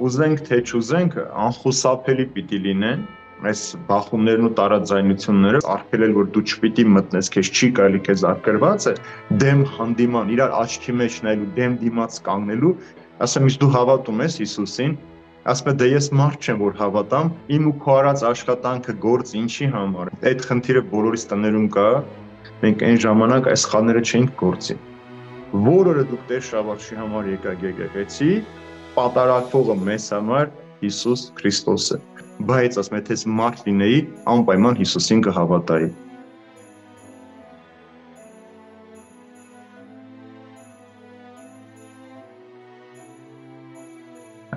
ուզենք թե չուզենք անխուսափելի պիտի լինեն այս բախումներն ու տարաձայնությունները, արգելել որ դու չպիտի մտնես, քեզ չի կարելի, քեզ արգելված է, դեմ հանդիման, իրար աչքի մեջ նայելու, դեմ դիմաց կանգնելու, ասեմ իսկ դու հավատում ես Հիսուսին, ասում է դե ես մարդ չեմ որ հավատամ, իմ ու քո արած աշխատանքը գործ ինչի համար։ Այդ խնդիրը բոլորիս տներում կա, մենք այն ժամանակ այս սխալները չենք գործի։ Որ օրը դուք Տեր Շավարշի համար եկաք եկեղեցի, պատարակվողը մեզ համար Հիսուս Քրիստոս է։ Բայց ասում եմ, եթե ես մարդ լինեի, անպայման Հիսուսին կհավատայի։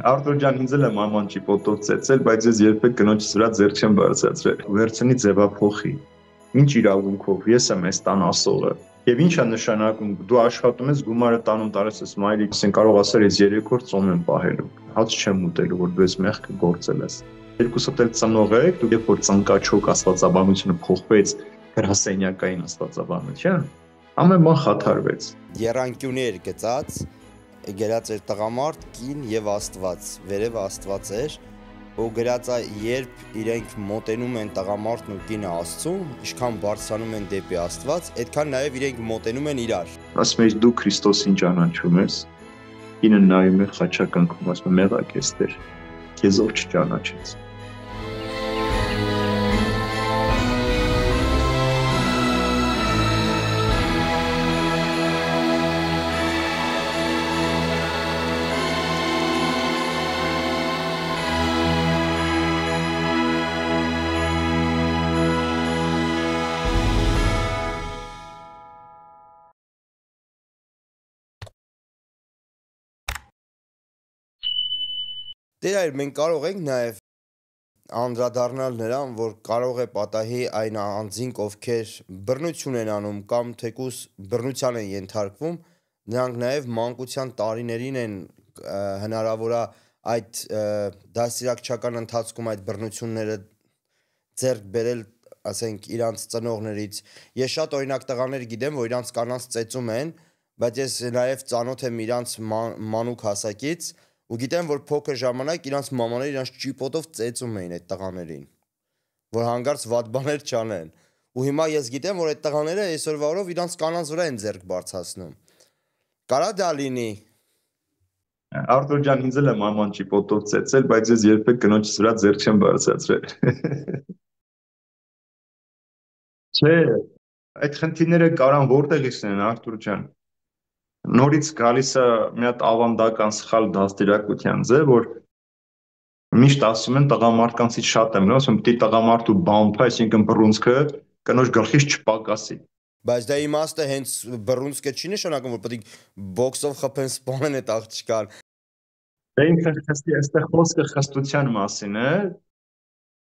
Արտուր ջան, ինձ էլ է մաման ճիպոտով ծեծել, բայց ես երբեք կնոջս վրա ձեռք չեմ բարձրացրել։ Վերցնի ձևափոխի։ Ինչ իրավունքով ես եմ այս տան ասողը։ Եվ ինչ է նշանակում, դու աշխատում ես, գումարը տանում տարես ես մայրիկ, ասեն կարող ասել ես 3 օր ծոմ եմ պահելու։ Հաց չեմ ուտելու, որ դու ես մեղքը գործել ես։ Երկուսդ էլ ծնող եք, դու երբ որ ծնկաչոք աստվածաբանությունը փոխվեց գրասենյակային աստվածաբանության, ամեն բան խաթարվեց։ Եռանկյունի էր գծած, գրած էր տղամարդ, կին եւ Աստված, վերև Աստված էր, ու գրած է երբ իրենք մոտենում են տղամարդն ու կինը Աստծուն, ինչքան բարձրանում են դեպի Աստված, այդքան նաեւ իրենք մոտենում են իրար։ Ասում ես դու Քրիստոսին ճանաչում ես, կինը նայում է խաչակնքում, ասում է մեղակ ես Տեր, քեզ ով չճանաչեց։ Դեր այր մենք կարող ենք նաև անդրադառնալ նրան, որ կարող է պատահի այն անձինք, ովքեր բռնություն են անում կամ թեկուզ բռնության են ենթարկվում, նրանք նաև մանկության տարիներին են հնարավոր է այդ դաստիարակչական ընթացքում այդ բռնությունները ձեռք բերել, ասենք, իրանց ծնողներից։ Ես շատ օրինակ տղաներ գիտեմ, որ իրանց կանանց ծեծում են, բայց ես նաև ծանոթ եմ իրանց մանուկ հասակից, ու գիտեմ, որ փոքր ժամանակ իրանց մամաները իրանց ճիպոտով ծեծում էին այդ տղաներին, որ հանգարց վատ բաներ չանեն։ Ու հիմա ես գիտեմ, որ այդ տղաները այսօրվա օրով իրանց կանանց վրա են ձեռք բարձրացնում։ Կարա դա լինի։ Արտուր ջան, ինձ էլ է մաման ճիպոտով ծեծել, բայց ես երբեք կնոջս վրա ձեռք չեմ բարձրացրել։ Չէ, այդ խնդիրները կարան որտեղից են, Արտուր ջան։ Նորից գալիս է մի հատ ավանդական սխալ դաստիարակության ձև, որ միշտ ասում են տղամարդկանցից շատ եմ, ասում պիտի տղամարդու բամփը, այսինքն բռունցքը կնոջ գլխից չպակասի։ Բայց դա իմաստը հենց բռունցքը չի նշանակում, որ պետք է բոքսով խփեն սպանեն այդ աղջկան։ Դե ինքն խստի, այստեղ խոսքը խստության մասին է,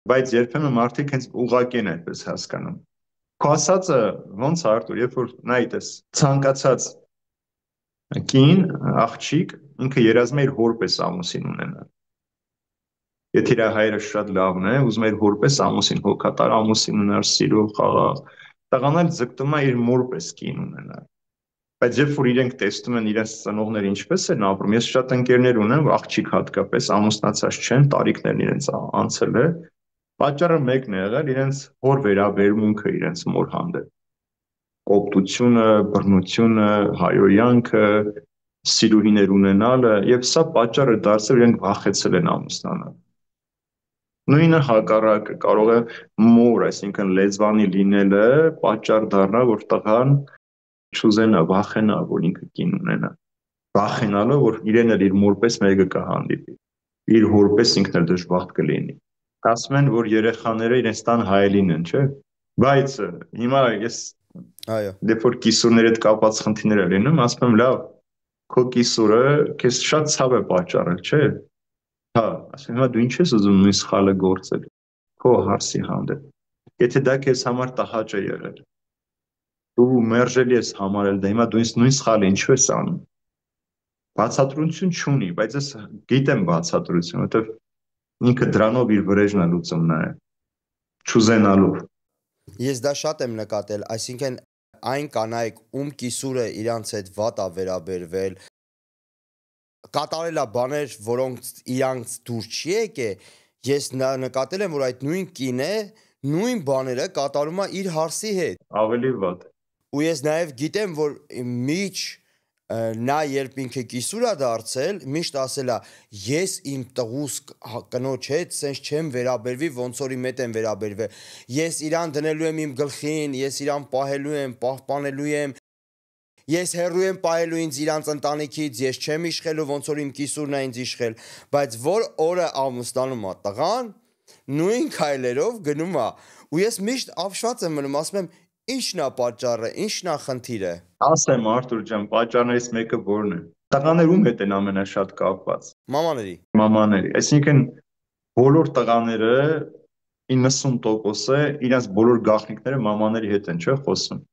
բայց երբեմն մարդիկ հենց ուղղակի են այդպես հասկանում։ Քո ասածը ոնց է, Արտուր, երբ որ նայես ցանկացած կին, աղջիկ, ինքը երազում է իր հորպես ամուսին ունենալ։ Եթե իր հայրը շատ լավն է, ուզում է իր հորպես ամուսին, հոգատար ամուսին ունենալ, սիրող, խաղաղ, տղան էլ ձգտում է իր մորպես կին ունենալ։ Բայց երբ որ իրենք տեսնում են իրենց ծնողները ինչպես են ապրում, ես շատ ընկերներ ունեմ, աղջիկ հատկապես ամուսնացած չեն, տարիքներն իրենց անցել է, պատճառը մեկն է եղել իրենց հոր վերաբերմունքը իրենց մոր հանդեպ։ Կոպտությունը, բռնությունը, հայոյանքը, սիրուհիներ ունենալը, եւ սա պատճառը դարձել իրենք վախեցել են ամուսնանալ։ Նույնը հակառակը կարող է մոր, այսինքն լեզվանի լինելը պատճառ դառնա, որ տղան չուզենա, վախենա, որ ինքը կին ունենա։ Վախենալը, որ իրեն էլ իր մորպես մեկը կհանդիպի, իր հորպես ինքն էլ դժբախտ կլինի։ Ասում են, որ երեխաները իրենց տան հայելին են, չէ՞։ Բայց հիմա ես Այո։ Երբ որ կիսուրների հետ կապված խնդիրներ են լինում, ասում եմ, լավ, քո կիսուրը քեզ շատ ցավ է պատճառել, չէ՞։ Հա, ասում եմ, հիմա դու ինչ ես ուզում նույն սխալը գործել քո հարսի հանդեպ։ Եթե դա քեզ համար տհաճ է եղել, դու մերժելի ես համարել դա, հիմա դու ինձ նույն սխալը ինչու ես անում։ Բացատրություն չունի, բայց ես գիտեմ բացատրություն, որովհետև ինքը դրանով իր վրեժն է լուծում նայ, չուզենալով։ Ես դա շատ եմ նկատել, այսինքն այն կանայք, ում կիսուրը իրանց հետ վատ է վերաբերվել, կատարելա բաներ, որոնք իրանց դուր չի եկել, ես նկատել եմ, որ այդ նույն կինը նույն բաները կատարում է իր հարսի հետ։ Ավելի վատ։ Ու ես նաև գիտեմ, որ նա երբ ինքը կիսուր է դարձել, միշտ ասել է, ես իմ տղուս կնոջ հետ սենց չեմ վերաբերվի, ոնց որ իմ հետ եմ վերաբերվել։ Ես իրան դնելու եմ իմ գլխին, ես իրան պահելու եմ, պահպանելու եմ, ես հեռու եմ պահելու ինձ իրանց ընտանիքից, ես չեմ իշխելու, ոնց որ իմ կիսուրն է ինձ իշխել, բայց որ օրը ամուսնանում է տղան, նույն քայլերով գնում է։ Ու ես միշտ ապշված եմ մնում, ասում եմ, ինչն է պատճառը, ինչն է խնդիրը։ Ասեմ Արթուր ջան, պատճառներից մեկը որն է։ Տղաներ ում հետ են ամենաշատ կապված։ Մամաների։ Մամաների։ Այսինքն բոլոր տղաները 90%-ը իրենց բոլոր գաղտնիքները մամաների հետ են, չէ՞ խոսում։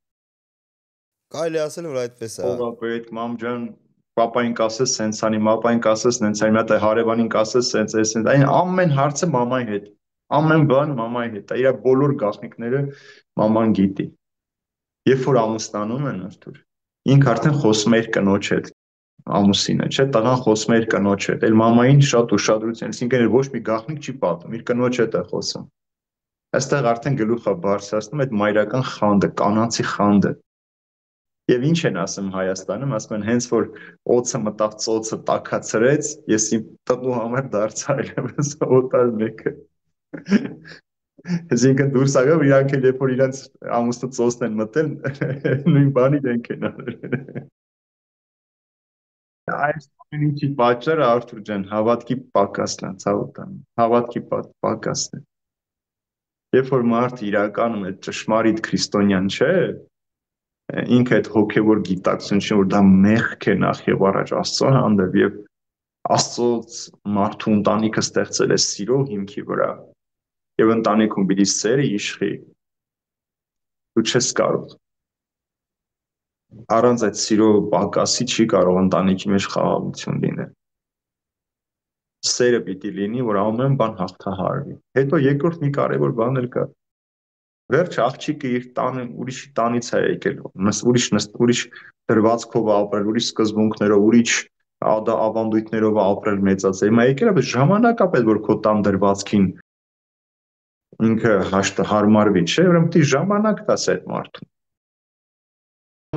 Կարելի ասել որ այդպես է։ Ո՞վ է պետք, մամ ջան, պապային կասես սենց անի, մապային կասես նենց անի, մատը հարևանին կասես սենց, սենց։ Այն ամեն հարցը մամայի հետ։ Ամեն բան մամայի հետ է։ Իր բոլոր գաղտնիքները մաման գիտի։ Երբ որ ամուսնանում են Արթուր, ինքը արդեն խոսում է իր կնոջ հետ, ամուսինը, չէ՞, տղան խոսում է իր կնոջ հետ, այլ մամային շատ ուշադրություն, այսինքն ոչ մի գաղտնիք չի պատում, իր կնոջ հետ է խոսում։ Այստեղ արդեն գլուխը բարձրացնում այդ մայրական խանդը, կանանցի խանդը։ Եվ ինչ են ասում Հայաստանում, ասում են հենց որ օծը մտավ ծոցը տաքացրեց, ես իմ տղու համար դարձա այլևս օտար մեկը։ Այսինքն դուրս աղավ իրանք էլ երբ որ իրանց ամուսնու ծոցն են մտել, նույն բանի դենք են արել։ Այս ամեն ինչի պատճառը Արթուր ջան, հավատքի պակասն է, ցավոտ, հավատքի պակասն է։ Երբ որ մարդը իրականում է ճշմարիտ քրիստոնյան չէ, ինքը այդ հոգևոր գիտակցություն, որ դա մեղք է նախ եւ առաջ Աստծո հանդեպ եւ Աստծո մարդու ընտանիքը ստեղծել է սիրո հիմքի վրա եւ ընտանիքում պիտի սերը իշխի, դու չես կարող առանց այդ սիրո պակասի չի կարող ընտանիքի մեջ խաղաղություն լինել։ Սերը պիտի լինի, որ ամեն բան հաղթահարվի։ Հետո երկրորդ մի կարևոր բան էլ կա։ Վերջ աղջիկը իր տանը ուրիշի տանից է եկել, ուրիշ դրվածքով ապրել, ուրիշ սկզբունքներով, ուրիշ ավանդույթներով ապրել մեծացել։ Հիմա եկել է ժամանակապես որ քո տան դրվածքին ինքը հարմարվի, չէ՞, ուրեմն պետք է ժամանակ տաս այդ մարդուն։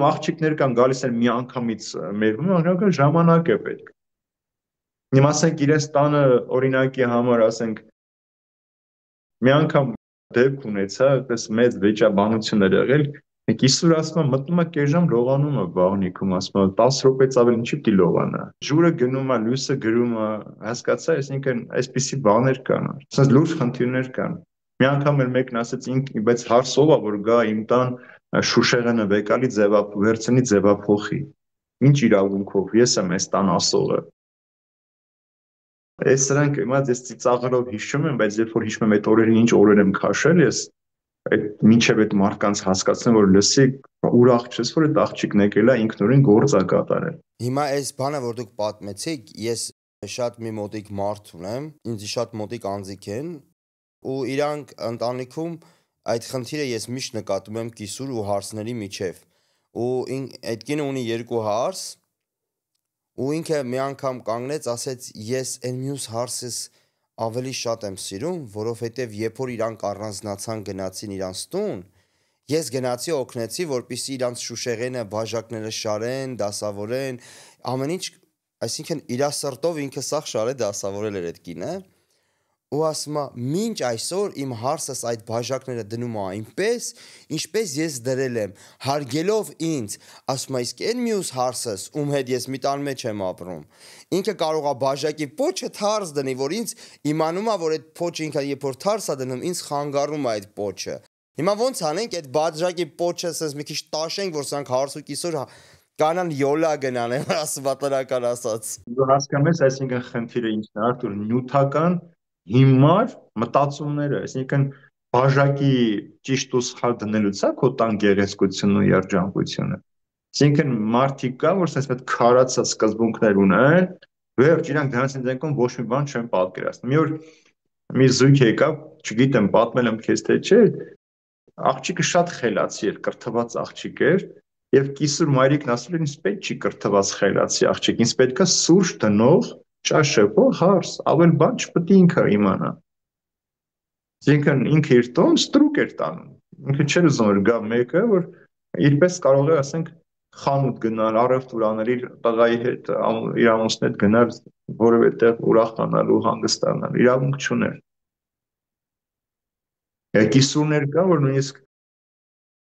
Աղջիկներ կան գալիս են մի անգամից մերվում, ժամանակ է պետք։ Իմ ասենք իրենց տանը օրինակի համար ասենք մի անգամ դեպք ունեցա, այդպես մեծ վեճաբանություն էր եղել, կիսուր ասում է մտնում է կես ժամ լողանում է բաղնիքում, ասում է 10 րոպեից ավելի ինչի պիտի լողանա։ Ջուրը գնում է, լույսը գրում է, հասկացա, այսինքն այսպիսի բաներ կան, ասես լուրջ խնդիրներ կան։ Մի անգամ էլ մեկն ասեց բայց հարց ով է որ գա իմ տան շուշեղենը վեկալի վերցնի ձևափոխի։ Ինչ իրավունքով ես եմ այս տան ասողը։ Այս սրանք իմաց ես ծիծաղելով հիշում եմ, բայց երբ որ հիշում եմ այդ օրերին ինչ օրեր եմ քաշել ես, այդ մինչև այդ մարդկանց հասկացնեմ, որ լսի ուրախ չես, որ այդ աղջիկն եկել է ինքնուրույն գործ է կատարել։ Հիմա այս բանը, որ դուք պատմեցիք, ես շատ մի մոտիկ մարդ ունեմ, ինձ շատ մոտիկ անձիկ են, ու իրանք ընտանիքում այդ խնդիրը ես միշտ նկատում եմ կիսուր ու հարսների միջև։ Ու այդ կինը ունի 2 հարս, ու ինքը մի անգամ կանգնեց, ասեց ես այն մյուս հարսս ավելի շատ եմ սիրում, որովհետև երբ որ իրանք առանձնացան գնացին իրանց տուն, ես գնացի օգնեցի, որպեսզի իրանց շուշեղենը, բաժակները շարեն, դասավորեն, ամեն ինչ, այսինքն իր սրտով ինքը սաղ շարե դասավորել էր այդ կինը, ու ասում է մինչ այսօր իմ հարսս այդ բաժակները դնում է այնպես, ինչպես ես դրել եմ, հարգելով ինձ, ասում է իսկ այն մյուս հարսս, ում հետ ես մի տան մեջ եմ ապրում, ինքը կարող է բաժակի պոչը թարս դնի, որ ինձ իմանում է, որ այդ պոչը ինքը երբ որ թարս է դնում, ինձ խանգարում է այդ պոչը։ Հիմա ոնց անենք այդ բաժակի պոչը ասես մի քիչ տաշենք, որ սրանք հարս ու կիսոր կանան յոլա գնան, ասվածարական ասած։ Դու հասկանում ես, այսինքն խնդիրը ինչն է, Արթուր, նյութական հիմար մտածումները, այսինքն բաժակի ճիշտ ու սխալ դնելուց է քո տան գեղեցկությունն ու երջանկությունը։ Այսինքն մարդիկ կա, որ sense այդ քարացած սկզբունքներ ունեն, վերջ իրանք դրանց ինքնին ոչ մի բան չեն պատկերացնում։ Մի օր մի զույգ եկավ, չգիտեմ, պատմել եմ քեզ թե չէ, աղջիկը շատ խելացի էր, կրթված աղջիկ էր, Եվ կիսուր մայրիկն ասել էր ինձ պետք չի կրթված խելացի աղջիկ, ինձ պետքա սուրճ տնող, ճաշεπող հարս, ավել բան չպետք է ինքը իմանա։ Այսինքն ինքը իր տոն ստրուկ էր տանում։ Ինքը չէր ուզում որ գա մեկը, որ իրպես կարող է, ասենք, խանութ գնալ, առևտուր անել իր տղայի հետ, իր ամուսնու հետ գնալ որևէ տեղ ուրախանալու, հանգստանալ, իրավունք չուներ։ Կիսուրներ կա, որ նույնիսկ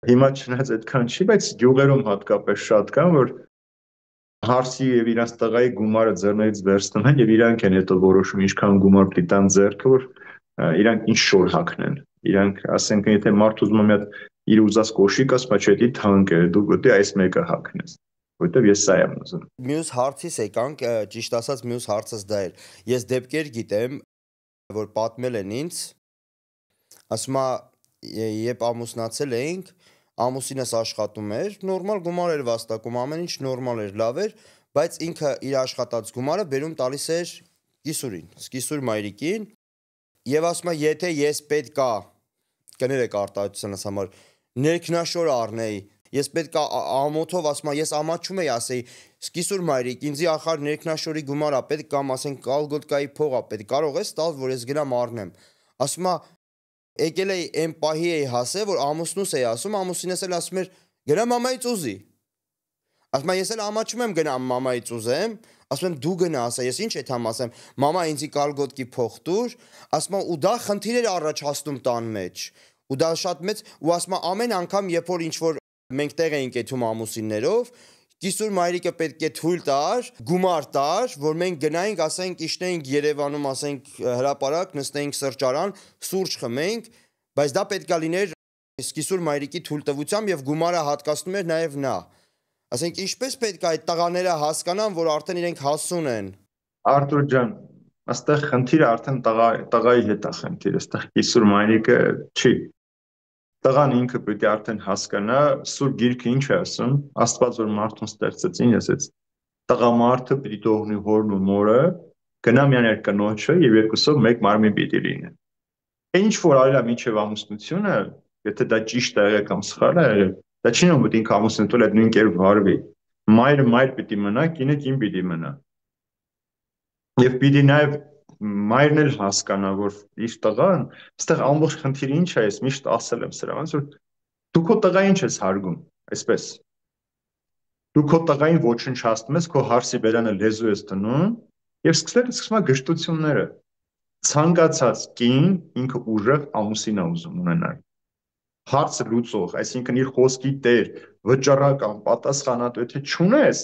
հիմա չնայած այդքան չի, բայց գյուղերում հատկապես շատ կան, որ հարսի եւ իրանց տղայի գումարը ձեռներից վերցնում են եւ իրանք են հետո որոշում ինչքան գումար պիտի տան ձեռքը, որ իրանք ինչ շոր հագնեն։ Իրանք ասենք եթե մարդ ուզում է մի հատ իր ուզած կոշիկ ասում, չէ՞ դի թանկ է, դու գտի այս մեկը հագնես, որովհետեւ ես սա եմ ուզում։ Մյուս հարցից եկանք, ճիշտ ասած մյուս հարցս դա էր։ Ես դեպքեր գիտեմ, որ պատմել են ինձ, ասում է, երբ ամուսնացել էինք, ամուսինս աշխատում էր, նորմալ գումար էր վաստակում, ամեն ինչ նորմալ էր, լավ էր, բայց ինքը իր աշխատած գումարը բերում տալիս էր կիսուրին, կիսուր մայրիկին, եւ ասում է, եթե ես պետքա կներեք արտահայտությունս համար ներքնաշոր առնեի, ես պետքա ամոթով ասում եմ, ես ամաչում էի ասեի, սկիսուր մայրիկ, ինձի ախար ներքնաշորի գումարա պետք կամ ասենք կալգոտկայի փողա պետք, կարող ես տալ, որ ես գնամ առնեմ։ Ասում է, եկել էի այն պահի էի հասել, որ ամուսնուս էի ասում, ամուսինս էլ ասում էր, գնա մամայից ուզի։ Ասում եմ, ես էլ ամաչում եմ գնամ մամայից ուզեմ, ասում եմ դու գնա, ասա, ես ինչ եթամ ասեմ, մամա ինձի կալգոտկի փող տուր, ասում եմ ու դա խնդիր էր առաջացնում տան մեջ։ Ու դա շատ մեծ, ու ասում եմ ամեն անգամ, երբ որ ինչ որ մենք տեղ էինք եթում ամուսիններով, կիսուր մայրիկը պետք է թույլ տար, գումար տար, որ մենք գնայինք, ասենք իջնեինք Երևանում, ասենք հրապարակ, նստեինք սրճարան, սուրճ խմեինք, բայց դա պետքա լիներ կիսուր մայրիկի թույլտվությամբ եւ գումարը հատկացնում էր նաեւ նա։ Ասենք ինչպես պետք է այդ տղաները հասկանան, որ արդեն իրենք հասուն են։ Արտուր ջան, այստեղ խնդիրը արդեն տղայի հետ է խնդիրը, այստեղ կիսուր մայրիկը չի։ Տղան ինքը պետք է արդեն հասկանա, սուր գիրքը ինչ է ասում, Աստված որ մարդուն ստեղծեց, ինչ ասեց, տղամարդը պիտի թողնի հորն ու մորը, գնա միաներ կնոջը եւ երկուսով մեկ մարմին պիտի լինեն։ Ինչ որ արել է մինչև ամուսնությունը, եթե դա ճիշտ է եղել կամ սխալ է եղել, դա չի նշանակում որ ինքը ամուսնուտել այդ նույն կերպ վարվի։ Մայրը մայր պիտի մնա, կինը կին պիտի մնա։ Եվ պիտի նաև մայրն էլ հասկանա, որ իր տղան, այստեղ ամբողջ խնդիրը ինչ է, ես միշտ ասել եմ սրա, ոնց որ դու քո տղային ես հարգում, այսպես։ Դու քո տղային ոչնչացնում ես, քո հարսի բերանը լեզու ես դնում եւ սկսում է գժտությունները։ Ցանկացած կին ինքը ուժեղ ամուսին է ուզում ունենալ։ Հարցը լուծող, այսինքն իր խոսքի տեր, վճռական, պատասխանատու, եթե չունես,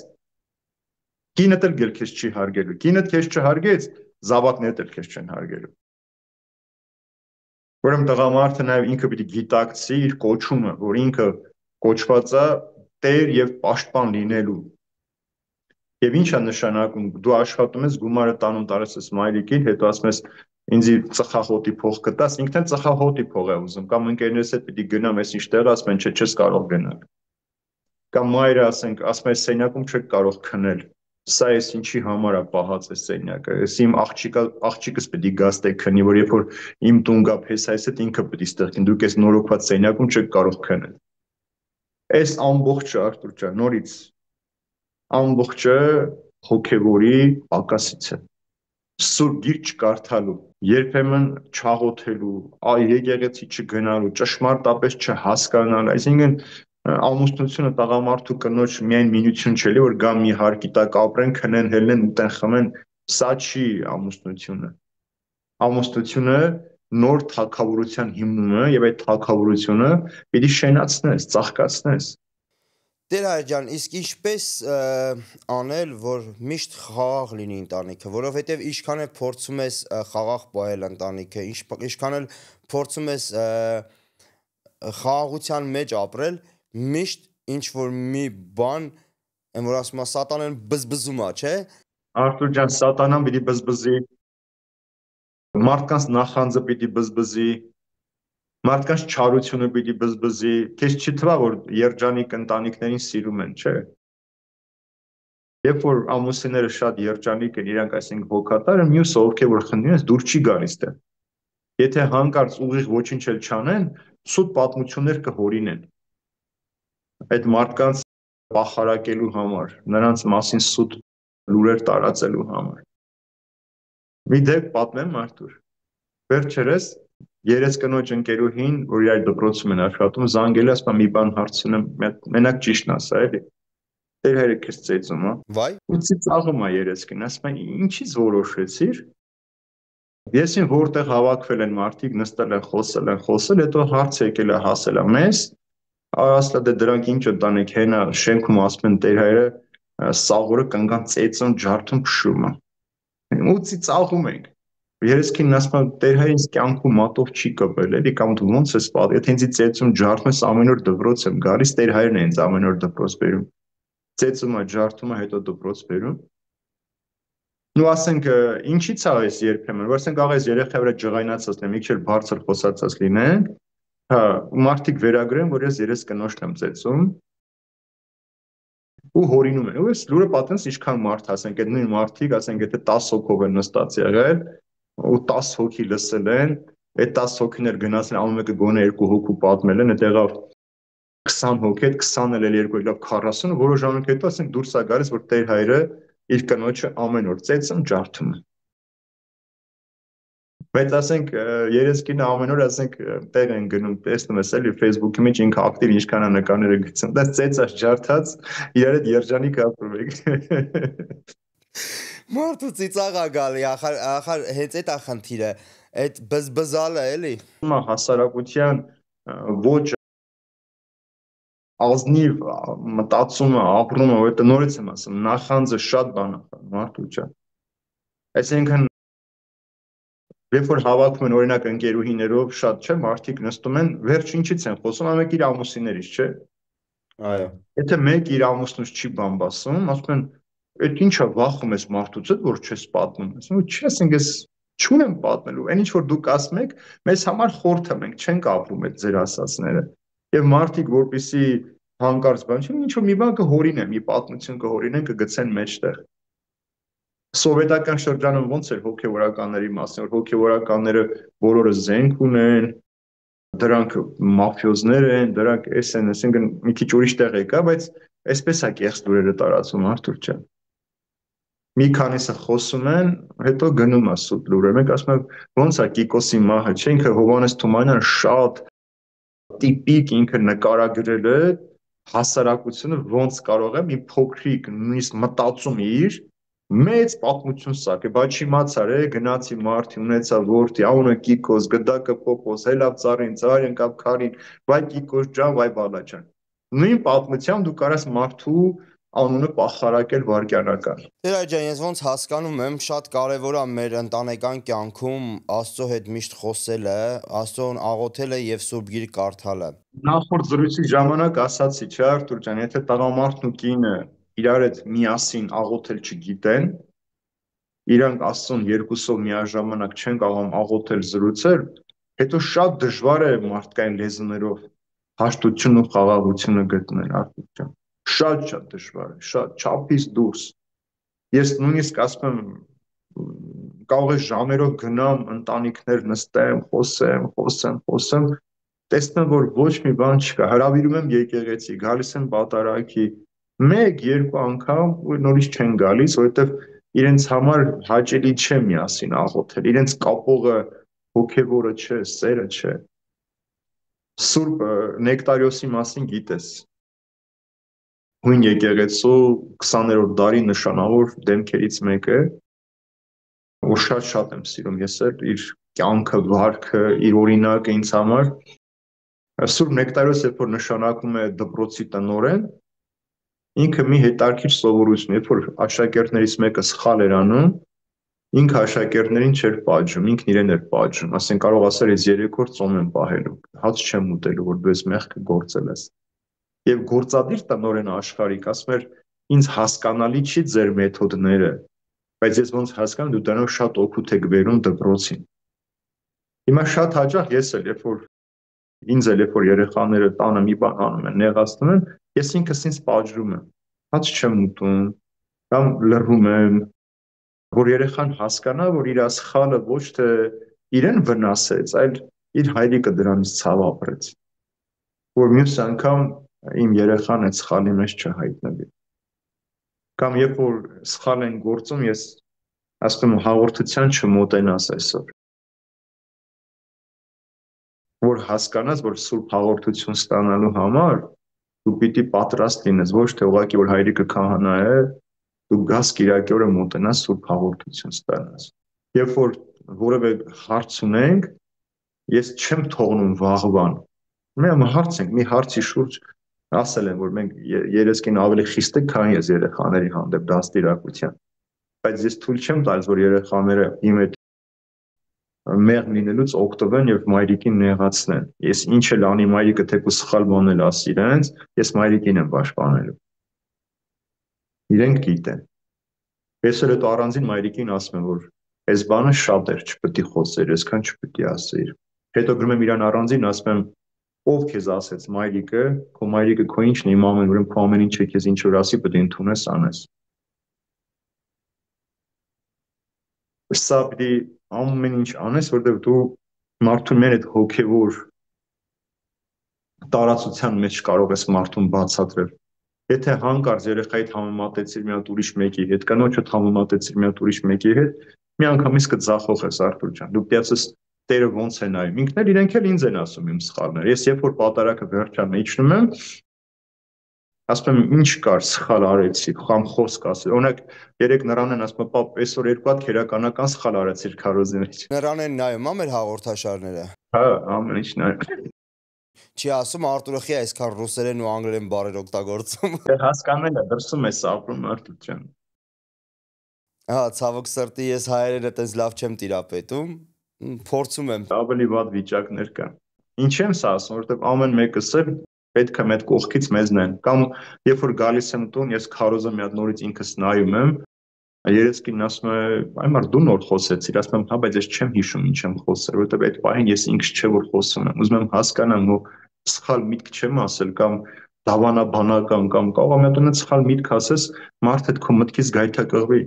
կինդ էլ քեզ չի հարգելու։ Կինդ քեզ չհարգեց, զավակներդ էլ քեզ չեն հարգելու։ Ուրեմն տղամարդը նաև ինքը պիտի գիտակցի իր կոչումը, որ ինքը կոչված է տեր եւ պաշտպան լինելու։ Եվ ինչ է նշանակում, դու աշխատում ես, գումարը տանում տարես ես մայրիկին, հետո ասում ես ինձի ծխախոտի փող կտաս, ինքն էլ ծխախոտի փող է ուզում, կամ ընկերներս հետ պիտի գնամ, ես ինչ տեղ ասում են, չէ, չես կարող գնալ։ Կամ մայրը ասենք, ասում է սենյակում չեք կարող քնել։ Սա էս ինչի համար է պահած է սենյակը։ Ես իմ աղջիկս պիտի գաստե քնի, որ երբ որ իմ տուն գա փեսայից հետ ինքը պիտի ստեղ քնի, դուք էս նորոգված սենյակում չեք կարող քնել։ Այս ամբողջը Արտուր ջան, նորից ամբողջը հոգևորի պակասից է։ Սուր գիրք չկարդալու, երբեմն չաղոթելու, եկեղեցի չգնալու, ճշմարտապես չհասկանալ, այսինքն ամուսնությունը տղամարդու կնոջ միայն մինություն չէ, որ գա մի հարկի տակ ապրեն, քնեն, հելնեն, ուտեն, խմեն, սա չի ամուսնությունը։ Ամուսնությունը նոր թագավորության հիմնումը եւ այդ թագավորությունը պիտի շենացնես, ծաղկացնես։ Տեր Հայր ջան, իսկ ինչպես անել, որ միշտ խաղաղ լինի ընտանիքը, որովհետև ինչքան է փորձում ես խաղաղ պահել ընտանիքը, ինչքան էլ փորձում ես խաղաղության մեջ ապրել, միշտ ինչ որ մի բան, այն որ ասում է սատանան բզբզում է, չէ՞։ Արտուր ջան, սատանան պիտի բզբզի, մարդկանց նախանձը պիտի բզբզի, մարդկանց չարությունը պիտի բզբզի, քեզ չթվա, որ երջանիկ ընտանիքներին սիրում են, չէ՞։ Երբ որ ամուսինները շատ երջանիկ են, իրանք այսինքն հոգատար են, մյուսը ովքեր որ խնդրին ես դուր չի գալիս դե։ Եթե հանկարծ ուղիղ ոչինչ էլ չանեն, սուտ պատմություններ կհորինեն։ Այդ մարդկանց բախարակելու համար, նրանց մասին սուտ լուրեր տարածելու համար։ Մի դեպք պատմեմ, Արթուր։ Վերջերս երես կնոջ ընկերուհին, որ իր դպրոցում են աշխատում, զանգել է, ասում մի բան հարցնեմ, մենակ ճիշտն ասա, էլի։ Տեր հայրը քեզ ծեծում, հա։ Վայ։ Ուծի ծաղում է երեսկին, ասում է, ինչից որոշեցիր։ Ես ինձ որտեղ հավաքվել են մարդիկ, նստել են, խոսել, հետո հարց եկել է հասել է մեզ, ասել դե դրանք ինչ ընտանիք հենա շենքում ասում են տեր հայրը սաղորը կնգան ծեծում, ջարդում, փշում է։ Ուծի ծաղում ենք։ Երեսքին ասում եմ տեր հայրը ինձ կյանքում մատով չի կպել, էլի կամ դու ոնց ես պատի, եթե ինձ ծեծում ջարդում ես ամեն օր դպրոց եմ գալիս, տեր հայրն է ինձ ամեն օր դպրոց բերում։ Ծեծում է, ջարդում է, հետո դպրոց բերում։ Ու ասենք ինչի՞ց է այս երբեմն, որ ասենք աղա այս երեխայի վրա ջղայնացած լինեմ, մի քիչ բարձր խոսացած լինենք, հա, ու մարդիկ վերագրեն, որ ես երես կնոջն եմ ծեծում, ու հորինում են։ Ու ես լուրը պատմես ինչքան մարդ, ասենք այդ նույն մարդիկ, ասենք եթե 10 հոգով են նստած եղել, ու 10 հոգի լսել են, այդ 10 հոգիներ գնացել ամեն մեկը գոնե 2 հոգու պատմել են, այդ եղավ 20 հոգի, այդ 20-ը էլ 2 եղավ 40, որոշ ժամանակ հետո ասենք դուրս է գալիս, որ տեր հայրը իր կնոջը ամեն օր ծեծում, ջարդում է։ Բայց ասենք երեսկինը ամեն օր ասենք տեղ են գնում, տեսնում ես էլի Facebook-ի մեջ ինքը ակտիվ ինչքան է նկարները գցում։ Դա ծեծած ջարդած իրար հետ երջանիկ ապրում եք։ Մարդու ծիծաղ է գալի, ախր հենց այդ է խնդիրը, այդ բզբզալը էլի։ Հասարակության ոչ ազնիվ մտածումը, ապրումը, որտեղ նորից եմ ասում, նախանձը շատ բան է, մարդու ջան։ Այսինքն երբ որ հավաքում են օրինակ ընկերուհիներով շատ չէ, մարդիկ նստում են, վերջ ինչից են խոսում, ամեն իր ամուսիններից, չէ։ Այո։ Եթե մեկ իր ամուսնուց չի բան ասում, ասում են, այդ ինչա վախում ես մարդուց, որ չես պատմում։ Ասում եմ, չի, ասենք ես չունեմ պատմելու։ Այն ինչ որ դուք ասում եք, մեզ համար խորթ է, մենք չենք ապրում այդ ձեր ասածները։ Եվ մարդիկ, որպեսի հանկարծ բան չեն, ինչ որ մի բան կհորինեն, մի պատմություն կհորինեն, կգցեն մեջտեղ։ Սովետական շրջանում ոնց էր հոգևորականների մասին, որ հոգևորականները բոլորը զենք ունեն, դրանք մաֆիոզներ են, դրանք էս են, այսինքն մի քիչ ուրիշ տեղ եկա, բայց այսպես է կեղծ լուրերը տարածում, Արթուր ջան։ Մի քանիսը խոսում են, հետո գնում է սուտ լուրը։ Մենք ասում ենք, ոնց է Կիկոսի մահը, չէ՞, ինքը Հովհաննես Թումանյանը շատ տիպիկ ինքը նկարագրել է հասարակությունը ոնց կարող է մի փոքրիկ նույնիսկ մտածում իր մեծ պատմություն սարք, բայց չիմացար, գնացի մարդի ունեցա որդի, անունը Կիկոս, գդակը Պոպոս, հելավ ծառին, ծառ եկավ քարին, վայ Կիկոս ջան, վայ բալա ջան։ Նույն պատմությամբ դու կարաս մարդու անունը պախարակել վարքյանական։ Տեր ջան, ես ոնց հասկանում եմ, շատ կարևոր է մեր ընտանեկան կյանքում Աստծո հետ միշտ խոսելը, Աստծոն աղոթելը եւ Սուրբ Գիրք կարդալը։ Նախորդ զրույցի ժամանակ ասացի, չէ՞ Արտուր ջան, եթե տղամարդն ու կինը իրար հետ միասին աղոթել չգիտեն, իրանք Աստծուն երկուսով միաժամանակ չեն կարող աղոթել զրուցել, հետո շատ դժվար է մարդկային լեզուներով հաշտությունն ու խաղաղությունը գտնել, Արտուր ջան։ Շատ դժվար է, շատ չափից դուրս։ Ես նույնիսկ ասում եմ, կարող է ժամերով գնամ, ընտանիքներ նստեմ, խոսեմ, տեսնեմ, որ ոչ մի բան չկա, հրավիրում եմ եկեղեցի, գալիս եմ պատարագի, 1-2 անգամ նորից չեն գալիս, որովհետև իրենց համար հաճելի չէ միասին աղոթել, իրենց կապողը հոգևորը չէ, սերը չէ։ Սուրբ Նեկտարիոսի մասին գիտես, հույն եկեղեցու 20-րդ դարի նշանավոր դեմքերից մեկը, որ շատ եմ սիրում ես էլ իր կյանքը, վարքը, իր օրինակը ինձ համար։ Սուրբ Նեկտարիոս երբ որ նշանակում է դպրոցի տնօրեն, ինքը մի հետաքրքիր սովորություն, երբ որ աշակերտներից մեկը սխալ էր անում, ինքը աշակերտներին չէր պատժում, ինքն իրեն էր պատժում, ասեն կարող ասել ես 3 օր ծոմ եմ պահելու, հաց չեմ ուտելու, որ դու ես մեղքը գործել ես։ Եվ գործադիր տնօրենը աշխարհիկ ասում էր, ինձ հասկանալի չի ձեր մեթոդները, բայց ես ոնց հասկանում, դու դրանով շատ օգուտ եք բերում դպրոցին։ Հիմա շատ հաճախ ես էլ երբ որ ինձ էլ երբ որ երեխաները տանը մի բան անում են, նեղացնում են, ես ինքս ինձ պատժում եմ, հաց չեմ ուտում, կամ լռում եմ, որ երեխան հասկանա, որ իր սխալը ոչ թե իրեն վնասեց, այլ իր հայրիկը դրանից ցավ ապրեց, որ մյուս անգամ իմ երեխան այդ սխալի մեջ չհայտնվի։ Կամ երբ որ սխալ են գործում, ես ասում եմ հաղորդության չմոտենաս այսօր, որ հասկանաս, որ սուրբ հաղորդություն ստանալու համար դու պիտի պատրաստ լինես, ոչ թե ուղղակի որ հայրիկը քահանա է, դու գաս Կիրակի օրը մոտենաս սուրբ հաղորդություն ստանաս։ Երբ որ որևէ հարց ունենք, ես չեմ թողնում վաղվան։ Մենք հարց ենք, մի հարցի շուրջ ասել են, որ մենք երեսկին ավելի խիստ ենք, քան ես երեխաների հանդեպ դաստիարակության։ Բայց ես թույլ չեմ տալիս, որ երեխաները իմ հետ մեղմ լինելուց օգտվեն եւ մայրիկին նեղացնեն։ Ես ինչ էլ անի մայրիկը թեկուզ սխալ բան էլ ասի իրենց, ես մայրիկին եմ պաշտպանելու։ Իրենք գիտեն։ Ես էլ այդ առանձին մայրիկին ասում եմ, որ այս բանը շատ էր, չպետք է խոսեր, այսքան չպետք է ասեիր։ Հետո գրում եմ իրան առանձին, ասում եմ, ով քեզ ասեց մայրիկը, քո մայրիկը քո ինչն է, իմ ամեն ուրեմն քո ամեն ինչը քեզ ինչ որ ասի, պետք է ընդունես, անես։ Սա պիտի ամեն ինչ անես, որտեղ դու մարդուն մեր այդ հոգևոր տարածության մեջ կարող ես մարդուն բացատրել։ Եթե հանկարծ երեխայիդ համեմատեցիր մի հատ ուրիշ մեկի հետ, կնոջդ համեմատեցիր մի հատ ուրիշ մեկի հետ, մի անգամից կձախողես Արթուր ջան։ Դու պիտի Տերը ոնց է նայում։ Ինքն էլ իրենք էլ ինձ են ասում իմ սխալները։ Ես երբ որ պատարակը վերջանում իջնում եմ, ասում եմ ինչ կար սխալ արեցի, կամ խոսք ասել։ Օրինակ երեք նրան են ասում, պապ, այսօր երկու հատ քերականական սխալ արեցիր քարոզի մեջ։ Նրան են նայում, մեր հաղորդաշարները։ Հա, ամեն ինչ նայում։ Չի ասում Արտուրը խի այսքան ռուսերեն ու անգլերեն բառեր օգտագործում։ Հասկանել է, դրսում է ապրում Արտուր ջան։ Հա, ցավոք սրտի ես հայերեն այտենց լավ չեմ տիրապետում, փորձում եմ։ Ավելի վատ վիճակներ կան։ Ինչ եմ սա ասում, որովհետև ամեն մեկս էլ պետք է մեծ կողքից մեզ նեն։ Կամ երբ որ գալիս եմ տուն, ես քարոզը մի հատ նորից ինքս նայում եմ, երեսկին ասում է, այմար դու նոր խոսեցիր, ասում եմ, հա, բայց ես չեմ հիշում ինչ եմ խոսել, որովհետև այդ պահին ես ինքս չէ որ խոսում եմ։ Ուզում եմ հասկանամ, որ սխալ միտք չեմ ասել կամ դավանաբանական կամ կարող եմ այդտեղ սխալ միտք ասես, մարդը քո մտքից գայթակղվի։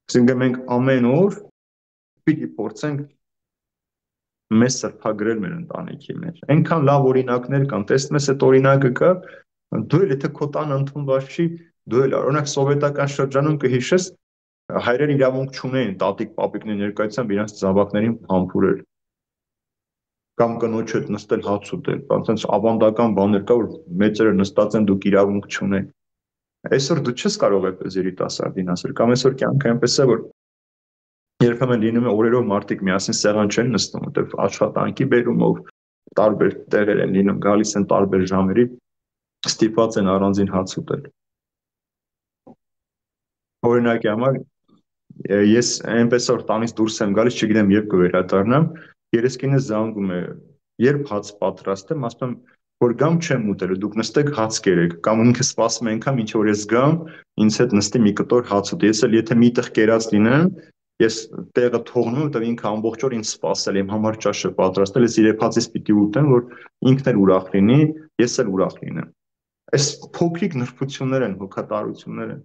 Այսինքն մենք ամեն օր պիտի փորձենք մեզ սրբագրել մեր ընտանիքի մեջ։ Այնքան լավ օրինակներ կան, տեսնում ես այդ օրինակը կա, դու էլ եթե քո տանը ընդունված չի, դու էլ օրինակ սովետական շրջանում կհիշես, հայրերը իրավունք չունեին տատիկ պապիկների ներկայությամբ իրենց զավակներին համբուրել կամ կնոջ հետ նստել հաց ուտել, բացած ավանդական բաներ կա, որ մեծերը նստած են, դուք իրավունք չունեք։ Այսօր դու չես կարող այդպես երիտասարդին ասել, կամ այսօր կյանքը այնպես է, որ երբեմն լինում է օրերով մարդիկ միասին սեղան չեն նստում, որտեղ աշխատանքի բերումով տարբեր տեղեր են լինում, գալիս են տարբեր ժամերի, ստիպված են առանձին հաց ուտել։ Օրինակի համար ես այնպես որ տանից դուրս եմ գալիս, չգիտեմ երբ կվերադառնամ, երեսկինս զանգում է, երբ հաց պատրաստեմ, ասում եմ, որ գամ չեմ ուտելու, դուք նստեք հաց կերեք, կամ ինքը սպասում է այնքան, ինչ որ ես գամ, ինձ հետ նստի մի կտոր հաց ուտի։ Ես էլ եթե միտեղ կերած լինեմ, ես տեղը թողնում, որտեղ ինքը ամբողջ օր ինձ սպասել է, իմ համար ճաշը պատրաստել, ես իրեփածից պիտի ուտեմ, որ ինքն էլ ուրախ լինի, ես էլ ուրախ լինեմ։ Այս փոքրիկ նրբություններ են, հոգատարություններ են։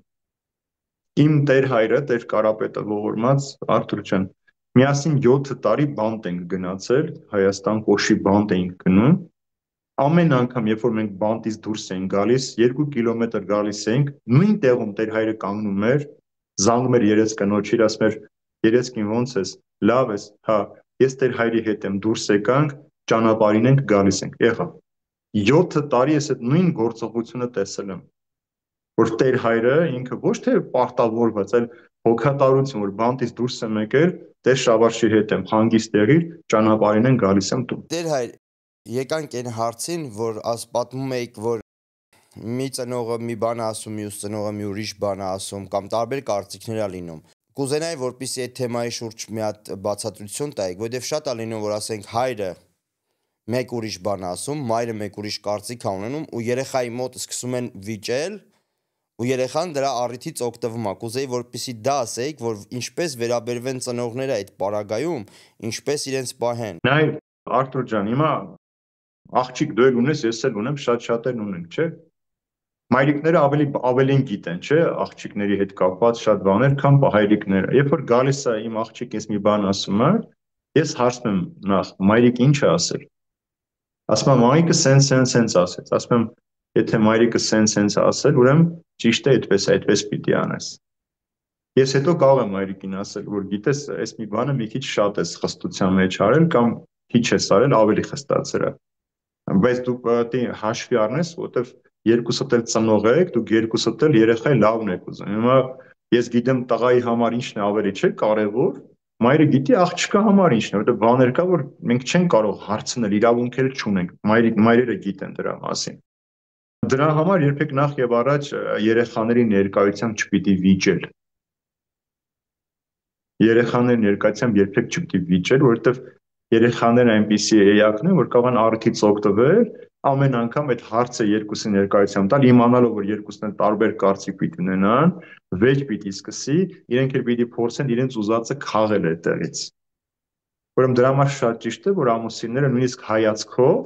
Իմ Տեր հայրը, Տեր Կարապետը ողորմած Արթուր ջան, միասին 7 տարի բանտ ենք գնացել, Հայաստան Կոշի բանտ էինք գնում։ Ամեն անգամ, երբ որ մենք բանտից դուրս ենք գալիս, 2 կիլոմետր գալիս ենք, նույն տեղում Տեր հայրը կանգնում էր, զանգում էր երես կնոջիր, ասում էր, երեսկին ոնց ես, լավ ես, հա, ես Տեր հայրի հետ եմ, դուրս եկանք, ճանապարհին ենք, գալիս ենք, եղավ։ 7 տարի ես այդ նույն գործողությունը տեսել եմ, որ Տեր հայրը ինքը ոչ թե պարտավորված, այլ հոգատարություն, որ բանտից դուրս եմ եկել, Տեր Շավարշի հետ եմ, հանգիստ եղիր, ճանապարհին են գալիս եմ տուն։ Տեր հայր, եկանք այն հարցին, որ պատմում էիք, որ մի ծնողը մի բան ասում, մյուս ծնողը մի ուրիշ բան ասում, կամ տարբեր կարծիքներ ա լինում։ Կուզենայի, որպեսզի այդ թեմայի շուրջ մի հատ բացատրություն տայիք, որովհետև շատ ա լինում, որ ասենք հայրը մեկ ուրիշ բան ասում, մայրը մեկ ուրիշ կարծիք ա ունենում ու երեխայի մոտ սկսում են վիճել ու երեխան դրա առիթից օգտվում ա։ Կուզեի, որպեսզի դա ասեիք, որ ինչպես վերաբերվեն ծնողները այդ պարագայում, ինչպես իրենց պահեն։ Նայ, Արթուր ջան, հիմա աղջիկ դու էլ ունես, ես էլ ունեմ, շատ-շատերն ունենք, չէ՞։ Մայրիկները ավելին գիտեն, չէ՞, աղջիկների հետ կապված շատ բաներ, քան հայրիկները։ Երբ որ գալիս է իմ աղջիկս մի բան ասում է, ես հարցնում եմ նախ, մայրիկ ինչ է ասել։ Ասում եմ մայրիկը սենց ասեց, ասում եմ եթե մայրիկը սենց ասել, ուրեմն ճիշտ է, այդպես պիտի անես։ Ես հետո կարող եմ մայրիկին ասել, որ գիտես, այս մի բանը մի քիչ շատ ես խստության մեջ արել կամ քիչ ես արել, ավելի խստացրա։ Բայց դու պետք է հաշվի առնես, որովհետև երկուսդ էլ ծնող եք, դուք երկուսդ էլ երեխայի լավն եք ուզում։ Հիմա ես գիտեմ տղայի համար ինչն է ավելի չէ կարևոր, մայրը գիտի աղջկա համար ինչն է, որովհետև բաներ կա, որ մենք չենք կարող հարցնել, իրավունքեր չունենք, մայրերը գիտեն դրա մասին։ Դրա համար երբեք նախ եւ առաջ երեխաների ներկայությամբ չպիտի վիճել։ Երեխաների ներկայությամբ երբեք չպիտի վիճել, որովհետև երեխաներն այնպիսի էակն են, որ կարող են առիթից օգտվել, ամեն անգամ այդ հարցը երկուսի ներկայությամբ տալ, իմանալով, որ երկուսն են տարբեր կարծիք պիտի ունենան, վեճ պիտի սկսի, իրենք էլ պիտի փորձեն իրենց ուզածը քաղել այդտեղից։ Ուրեմն դրա համար շատ ճիշտ է, որ ամուսինները նույնիսկ հայացքով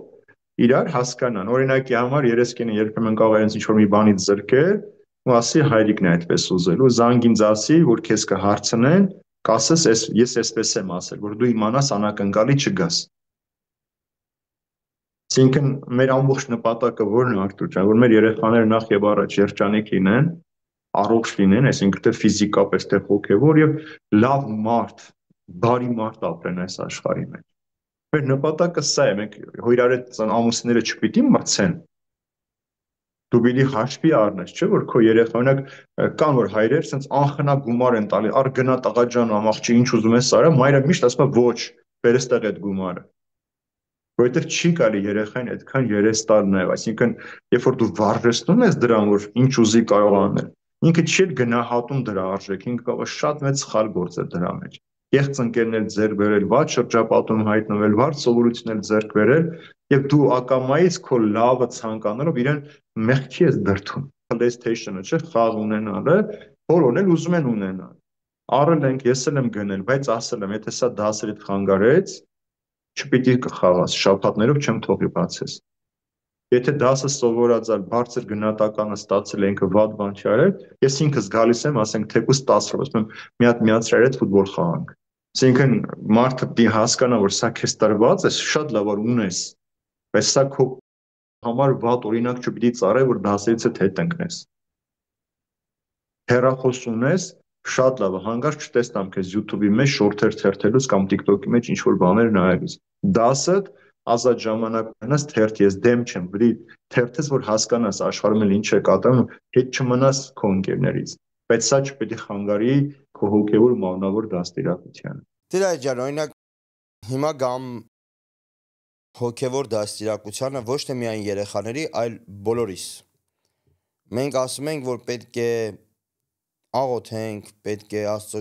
իրար հասկանան։ Օրինակի համար երեսկինը երբեմն կարող է ինչ-որ մի բանից զրկել, ու ասի հայրիկն է այդպես ուզել, ու զանգին ասի, որ քեզ կհարցնեն, կասես, ես այսպես եմ ասել, որ դու իմանաս անակնկալի չգաս։ Այսինքն մեր ամբողջ նպատակը ո՞րն է, Արտուր ջան, որ մեր երեխաները նախ եւ առաջ երջանիկ լինեն, առողջ լինեն, այսինքն թե ֆիզիկապես, թե հոգեվոր եւ լավ մարդ, բարի մարդ ապրեն այս աշխարհի մեջ։ Մեր նպատակը սա է, մենք իրար հետ ամուսինները չպիտի մրցեն։ Դու պիտի հաշվի առնես, չէ՞ որ քո երեխա, օրինակ, կան որ հայրեր sense անխնա գումար են տալի, առ գնա տղա ջան, աղջի ինչ ուզում ես արա, մայրը միշտ ասում է ոչ, բերստեղ այդ գումարը։ Որովհետև չի կարելի երեխային այդքան երես տալ նաև, այսինքն երբ որ դու վարժեցնում ես դրան, որ ինչ ուզի կարող անել, ինքը չի գնահատում դրա արժեքը, ինքը կարող է շատ մեծ սխալ գործել դրա մեջ։ Եղծ ընկերներ ձեռք բերել, վատ շրջապատում հայտնվել, վատ սովորություններ ձեռք բերել, եւ դու ակամայից քո լավը ցանկանալով իրեն մեղքի ես դրթում։ PlayStation-ը չէ, խաղ ունենալը, բոլորն էլ ուզում են ունենալ։ Առել ենք, ես էլ եմ գնել, բայց ասել եմ, եթե սա դասերից խանգարեց, չպիտի կխաղաս, շաբաթներով չեմ թողի բացես։ Եթե դասը սովորածալ բարձր գնահատականը ստացել ենք վատ բան չի արել, ես ինքս գալիս եմ, ասենք թեկուզ 10 րոպե, ասում եմ մի հատ միացրել այդ ֆուտբոլ խաղանք։ Այսինքն մարդը պիտի հասկանա, որ սա քեզ տրված է, շատ լավ որ ունես, բայց սա քո համար վատ օրինակ չպիտի ծառայ, որ դասերից հետ ընկնես։ Հեռախոս ունես, շատ լավ է, հանկարծ չտեսնամ քեզ YouTube-ի մեջ շորթեր թերթելուց կամ TikTok-ի մեջ ինչ որ բաներ նայելուց։ Դասդ ազատ ժամանակ ունենաս թերթ, ես դեմ չեմ, բրի թերթես որ հասկանաս աշխարհում ինչ է կատարվում, հետ չմնաս քո ընկերներից, բայց սա չպետք է խանգարի քո հոգևոր մանավոր դաստիարակությանը։ Տիրայ ջան, օրինակ հիմա գամ հոգևոր դաստիարակությանը ոչ թե միայն երեխաների, այլ բոլորիս։ Մենք ասում ենք, որ պետք է աղոթենք, պետք է Աստծո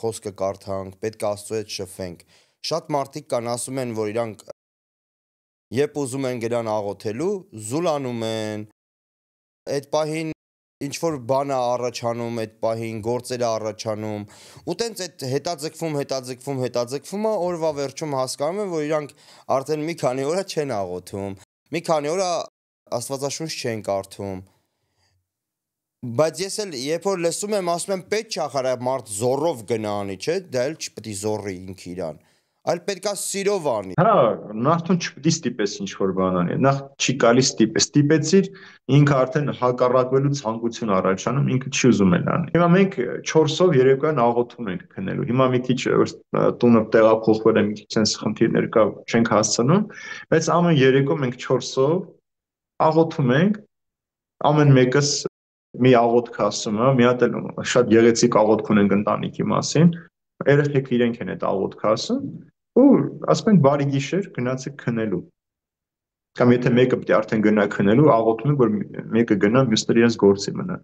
խոսքը կարդանք, պետք է Աստծո հետ շփվենք։ Շատ մարդիկ կան ասում են, որ իրանք երբ ուզում են գնան աղոթելու, զուլանում են, այդ պահին ինչ որ բան է առաջանում, այդ պահին գործեր է առաջանում, ու տենց այդ հետաձգվում է, օրվա վերջում հասկանում են, որ իրանք արդեն մի քանի օր չեն աղոթում, մի քանի օր Աստվածաշունչ չեն կարդում։ Բայց ես էլ երբ որ լսում եմ, ասում եմ պետք չէ ախր մարդ զոռով գնա անի, չէ՞, դա էլ չպետք է զոռի ինքը իրան, այլ պետքա սիրով անի։ Հա, նախ չպետք է ստիպես ինչ որ բան անի, նախ չի գալիս ստիպեցիր, ինքը արդեն հակառակվելու ցանկություն առաջանում, ինքը չի ուզում էլ անի։ Հիմա մենք 4-ով երեկոյան աղոթում ենք քնելու։ Հիմա մի քիչ տունը տեղափոխվել է, մի քիչ sense խնդիրներ կա, չենք հասցնում, բայց ամեն երեկո մենք 4-ով աղոթում ենք, ամեն մեկս մի աղոթք ասում է, մի հատ էլ շատ գեղեցիկ աղոթք ունենք ընտանիքի մասին, երեխեք իրենք են այդ աղոթքը ասում, ու ասում ենք բարի գիշեր, գնացեք քնելու։ Կամ եթե մեկը պետք է արդեն գնա քնելու, աղոթում ենք, որ մեկը գնա, մյուսները իրենց գործի մնան։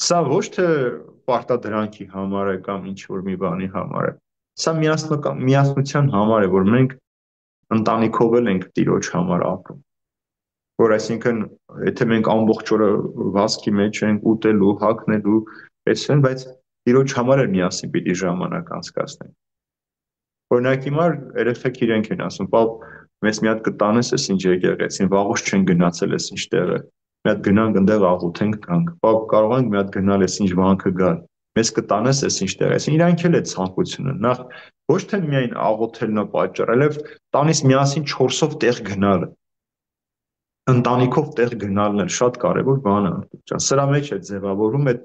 Սա ոչ թե պարտադրանքի համար է կամ ինչ որ մի բանի համար է։ Սա միասնության համար է, որ մենք ընտանիքով էլ ենք Տիրոջ համար ապրում։ Որ այսինքն եթե մենք ամբողջ օրը վազքի մեջ ենք ուտելու, հագնելու, այսպես, բայց Տիրոջ համար էլ միասին պիտի ժամանակ անցկացնենք։ Օրինակ հիմա երեխեք իրենք են ասում, պապ, մեզ մի հատ կտանես, էս ինչ եկեղեցին, վաղուց չեն գնացել, էս ինչ տեղը։ Մի հատ գնանք այնտեղ աղոթենք գանք։ Պապ, կարող ենք մի հատ գնալ, էս ինչ վանքը գալ։ Մեզ կտանես, էս ինչ տեղ, էս իրանք էլ է ցանկությունը։ Նախ ոչ թե միայն աղոթելն է պատճառը, այլև տանից միասին 4-ով տեղ գնալը։ ընտանիքով տեղ գնալն էլ շատ կարևոր բան է։ Սրա մեջ է ձևավորում այդ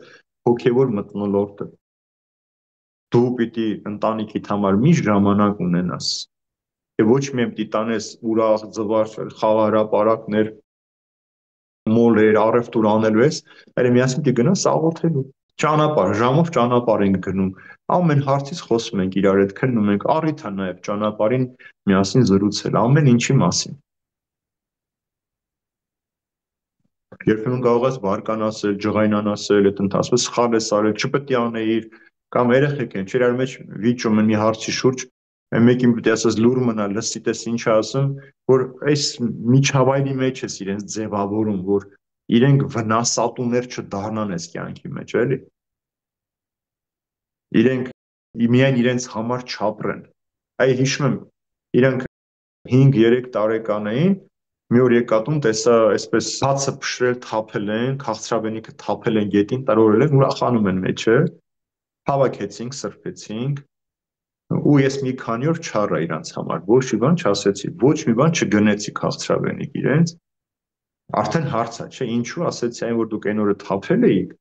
հոգևոր մթնոլորտը։ Դու պիտի ընտանիքիդ համար միշտ ժամանակ ունենաս։ Եվ ոչ միայն պիտի տանես ուրախ, ձվար, խաղահրապարակներ, մոլեր, առևտուր անելու ես, այլ միասին պիտի գնաս աղոթելու։ Ճանապարհ, ժամով ճանապարհ ենք գնում։ Ամեն հարցից խոսում ենք իրար հետ, քննում ենք, առիթ է նաև ճանապարհին միասին զրուցել, ամեն ինչի մասին։ Երբեմն կարող ես վարքան ասել, ջղայնան ասել, այդ ընթացքում սխալ ես արել, չպետք է անեիր, կամ երեխեք են, չերար մեջ վիճում են մի հարցի շուրջ, մեկին պետք է ասես լուր մնա, լսի տես ինչ է ասում, որ այս միջավայրի մեջ ես իրենց ձևավորում, որ իրենք վնասատուներ չդառնան այս կյանքի մեջ, էլի։ Իրենք միայն իրենց համար չապրեն։ Այ հիշում եմ, իրենք 5-3 տարեկան էին, մի օր եկա տուն, տեսա այսպես հացը փշրել թափել են, քաղցրավենիքը թափել են գետին, տարորել են, ուրախանում են մեջը, հավաքեցինք, սրբեցինք, ու ես մի քանի օր չառա իրանց համար, ոչ մի բան չասեցի, ոչ մի բան չգնեցի քաղցրավենիք իրենց, արդեն հարց է, չէ, ինչու ասեցի այն, որ դուք այն օրը թափել էիք,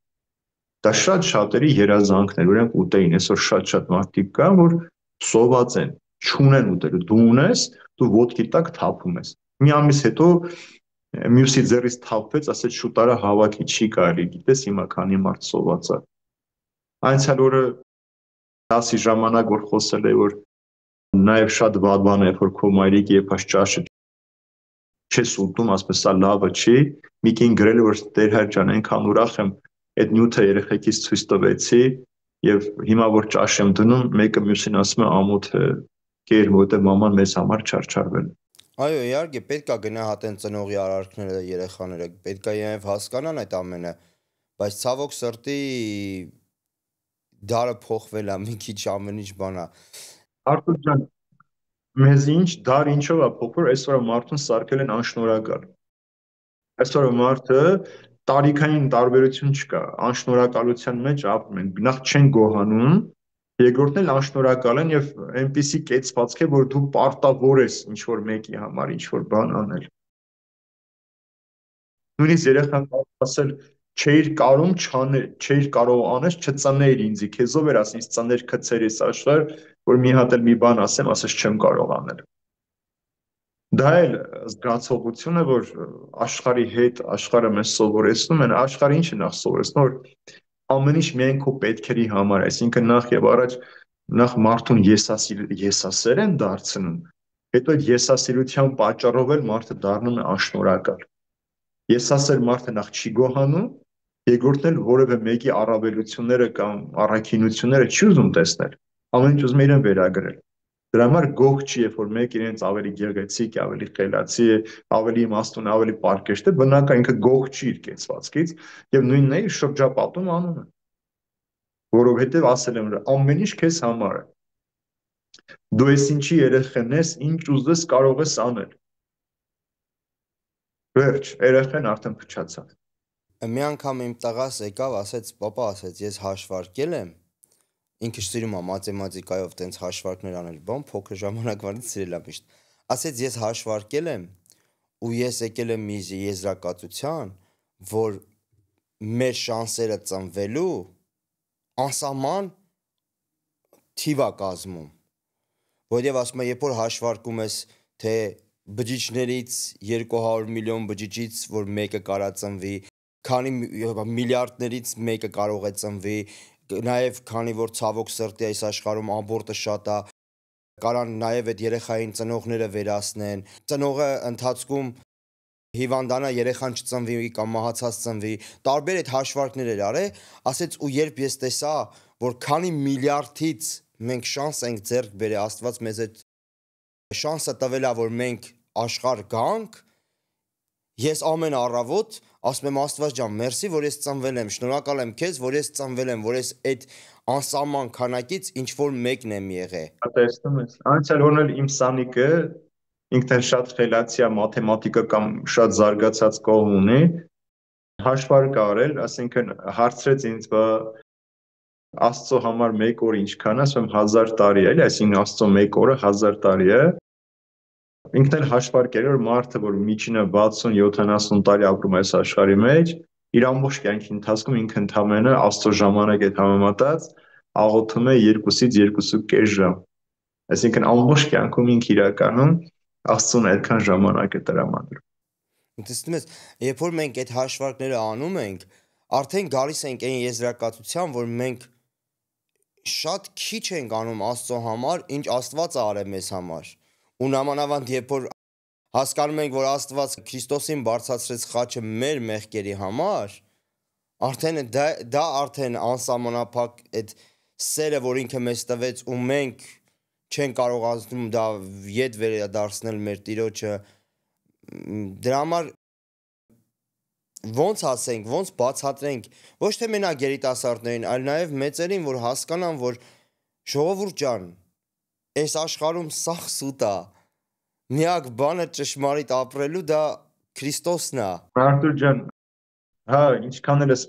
դա շատ շատերի երազանքներ, որ իրենք ուտեին, այսօր շատ մարդիկ կան, որ սոված են, չունեն ուտելու, դու ունես, դու ոտքի տակ թափում ես։ Մի ամիս հետո մյուսի ձեռից թափվեց, ասեց շուտ արա հավաքի, չի կարելի, գիտես հիմա քանի մարդ սոված է։ Անցյալ օրը դասի ժամանակ որ խոսել է, որ նաև շատ վատ բան է, որ քո մայրիկի եփած ճաշը չես ուտում, ասես սա լավը չի, մի կին գրել որ Տեր հայր ջան, այնքան ուրախ եմ, այդ նյութը երեխեքից ցույց տվեցի, եւ հիմա որ ճաշ եմ դնում, մեկը մյուսին ասում է ամոթ է, կեր, որտեղ մաման մեզ համար չարչարվել։ Այո, իհարկե պետք է գնահատեն ծնողի արարքները երեխաները, պետք է նաև հասկանան այդ ամենը, բայց ցավոք սրտի դարը փոխվել է, մի քիչ ամեն ինչ բան է։ Արտուր ջան, մեզ ինչ դար ինչով է փոխվել, այսօր մարդուն սարքել են անշնորհակալ։ Այսօր մարդը տարիքային տարբերություն չկա, անշնորհակալության մեջ ապրում են, նախ չեն գոհանում, երկրորդն էլ անշնորհակալ են եւ այնպիսի կեցվածք է, որ դու պարտավոր ես ինչ որ մեկի համար ինչ որ բան անել։ Նույնիսկ երեխան կարող ասել չէիր կարող չանել, չէիր կարող անես, չծնեիր ինձի, քեզով էր ասես ծներ քցերիս աշխարհ, որ մի հատ էլ մի բան ասեմ, ասես չեմ կարող անել։ Դա էլ զգացողություն է, որ աշխարհի հետ աշխարհը մեզ սովորեցնում են, աշխարհը ինչ է նախ սովորեցնում, որ ամեն ինչ միայն քո պետքերի համար, այսինքն նախ եւ առաջ նախ մարդուն եսասեր են դարձնում, հետո այդ եսասիրության պատճառով էլ մարդը դառնում է անշնորհակալ։ Եսասեր մարդը նախ չի գոհանում, երկրորդն էլ որևէ մեկի առավելությունները կամ առաքինությունները չի ուզում տեսնել, ամեն ինչ ուզում է իրեն վերագրել։ Դրա համար գող չի, երբ որ մեկ իրենց ավելի գեղեցիկ է, ավելի խելացի է, ավելի իմաստուն է, ավելի պարկեշտ է, բնական ինքը գող չի իր կեցվածքից եւ նույնն է իր շրջապատում անում է։ Որովհետեւ ասել եմ, ամեն ինչ քեզ համար է։ Դու ես ինչի երեխան ես, ինչ ուզես կարող ես անել։ Վերջ, երեխան արդեն փչացավ։ Մի անգամ իմ տղաս եկավ, ասեց, պապա, ասեց, ես հաշվարկել եմ, ինքը սիրում է մաթեմատիկայով տենց հաշվարկներ անել, բան փոքր ժամանակվանից սիրել է միշտ։ Ասեց, ես հաշվարկել եմ ու ես եկել եմ մի եզրակացության, որ մեր շանսերը ծնվելու անսահման թիվ է կազմում։ Որովհետև ասում է, երբ որ հաշվարկում ես, թե բջիջներից 200 միլիոն բջիջից, որ մեկը կարա ծնվի, քանի միլիարդներից մեկը կարող է ծնվի, նաև քանի որ ցավոք սրտի այս աշխարհում աբորտը շատ է, կարան նաև այդ երեխային ծնողները վերացնեն, ծնողը ընթացքում հիվանդանա, երեխան չծնվի կամ մահացած ծնվի, տարբեր այդ հաշվարկներ էր արել, ասեց ու երբ ես տեսա, որ քանի միլիարդից մենք շանս ենք ձեռք բերել, Աստված մեզ այդ շանսը տվել է, որ մենք աշխարհ գանք, ես ամեն առավոտ ասում եմ Աստված ջան, մերսի, որ ես ծնվել եմ, շնորհակալ եմ քեզ, որ ես ծնվել եմ, որ ես այդ անսահման քանակից ինչ որ մեկն եմ եղել։ Տեսնում ես, անցյալ օրն էլ իմ սանիկը ինքն շատ խելացի է, մաթեմատիկա կամ շատ զարգացած կողմ ունի, հաշվարկ արել, ասենքն հարցրեց ինձ, բա Աստծո համար 1 օր ինչքան է, ասում եմ 1000 տարի է, էլի, այսինքն Աստծո 1 օրը 1000 տարի է։ Ինքն էլ հաշվարկել որ մարդը, որ միջինը 60-70 տարի ապրում է այս աշխարհի մեջ, իր ամբողջ կյանքի ընթացքում ինքը ընդամենը Աստծո ժամանակ հետ համեմատած աղոթում է 2-ից 2.5 ժամ։ Այսինքն ամբողջ կյանքում ինքը իրականում Աստծուն այդքան ժամանակ է տրամադրում։ Տեսնում ես, երբ որ մենք այդ հաշվարկները անում ենք, արդեն գալիս ենք այն եզրակացության, որ մենք շատ քիչ ենք անում Աստծո համար, ինչ Աստվածը արել մեզ համար։ Ու նամանավանդ երբ որ հասկանում ենք, որ Աստված Քրիստոսին բարձրացրեց խաչը մեր մեղքերի համար, արդեն դա արդեն անսահմանափակ այդ սերը, որ ինքը մեզ տվեց ու մենք չեն կարողացնում դա ետ վերադարձնել մեր Տիրոջը, դրա համար ոնց ասենք, ոնց բացատրենք, ոչ թե մենակ երիտասարդներին, այլ նաև մեծերին, որ հասկանան, որ ժողովուրդ ջան, այս աշխարհում սաղ սուտ է, միակ բանը ճշմարիտ ապրելու դա Քրիստոսն է։ Արտուր ջան, հա, ինչքան էլ ես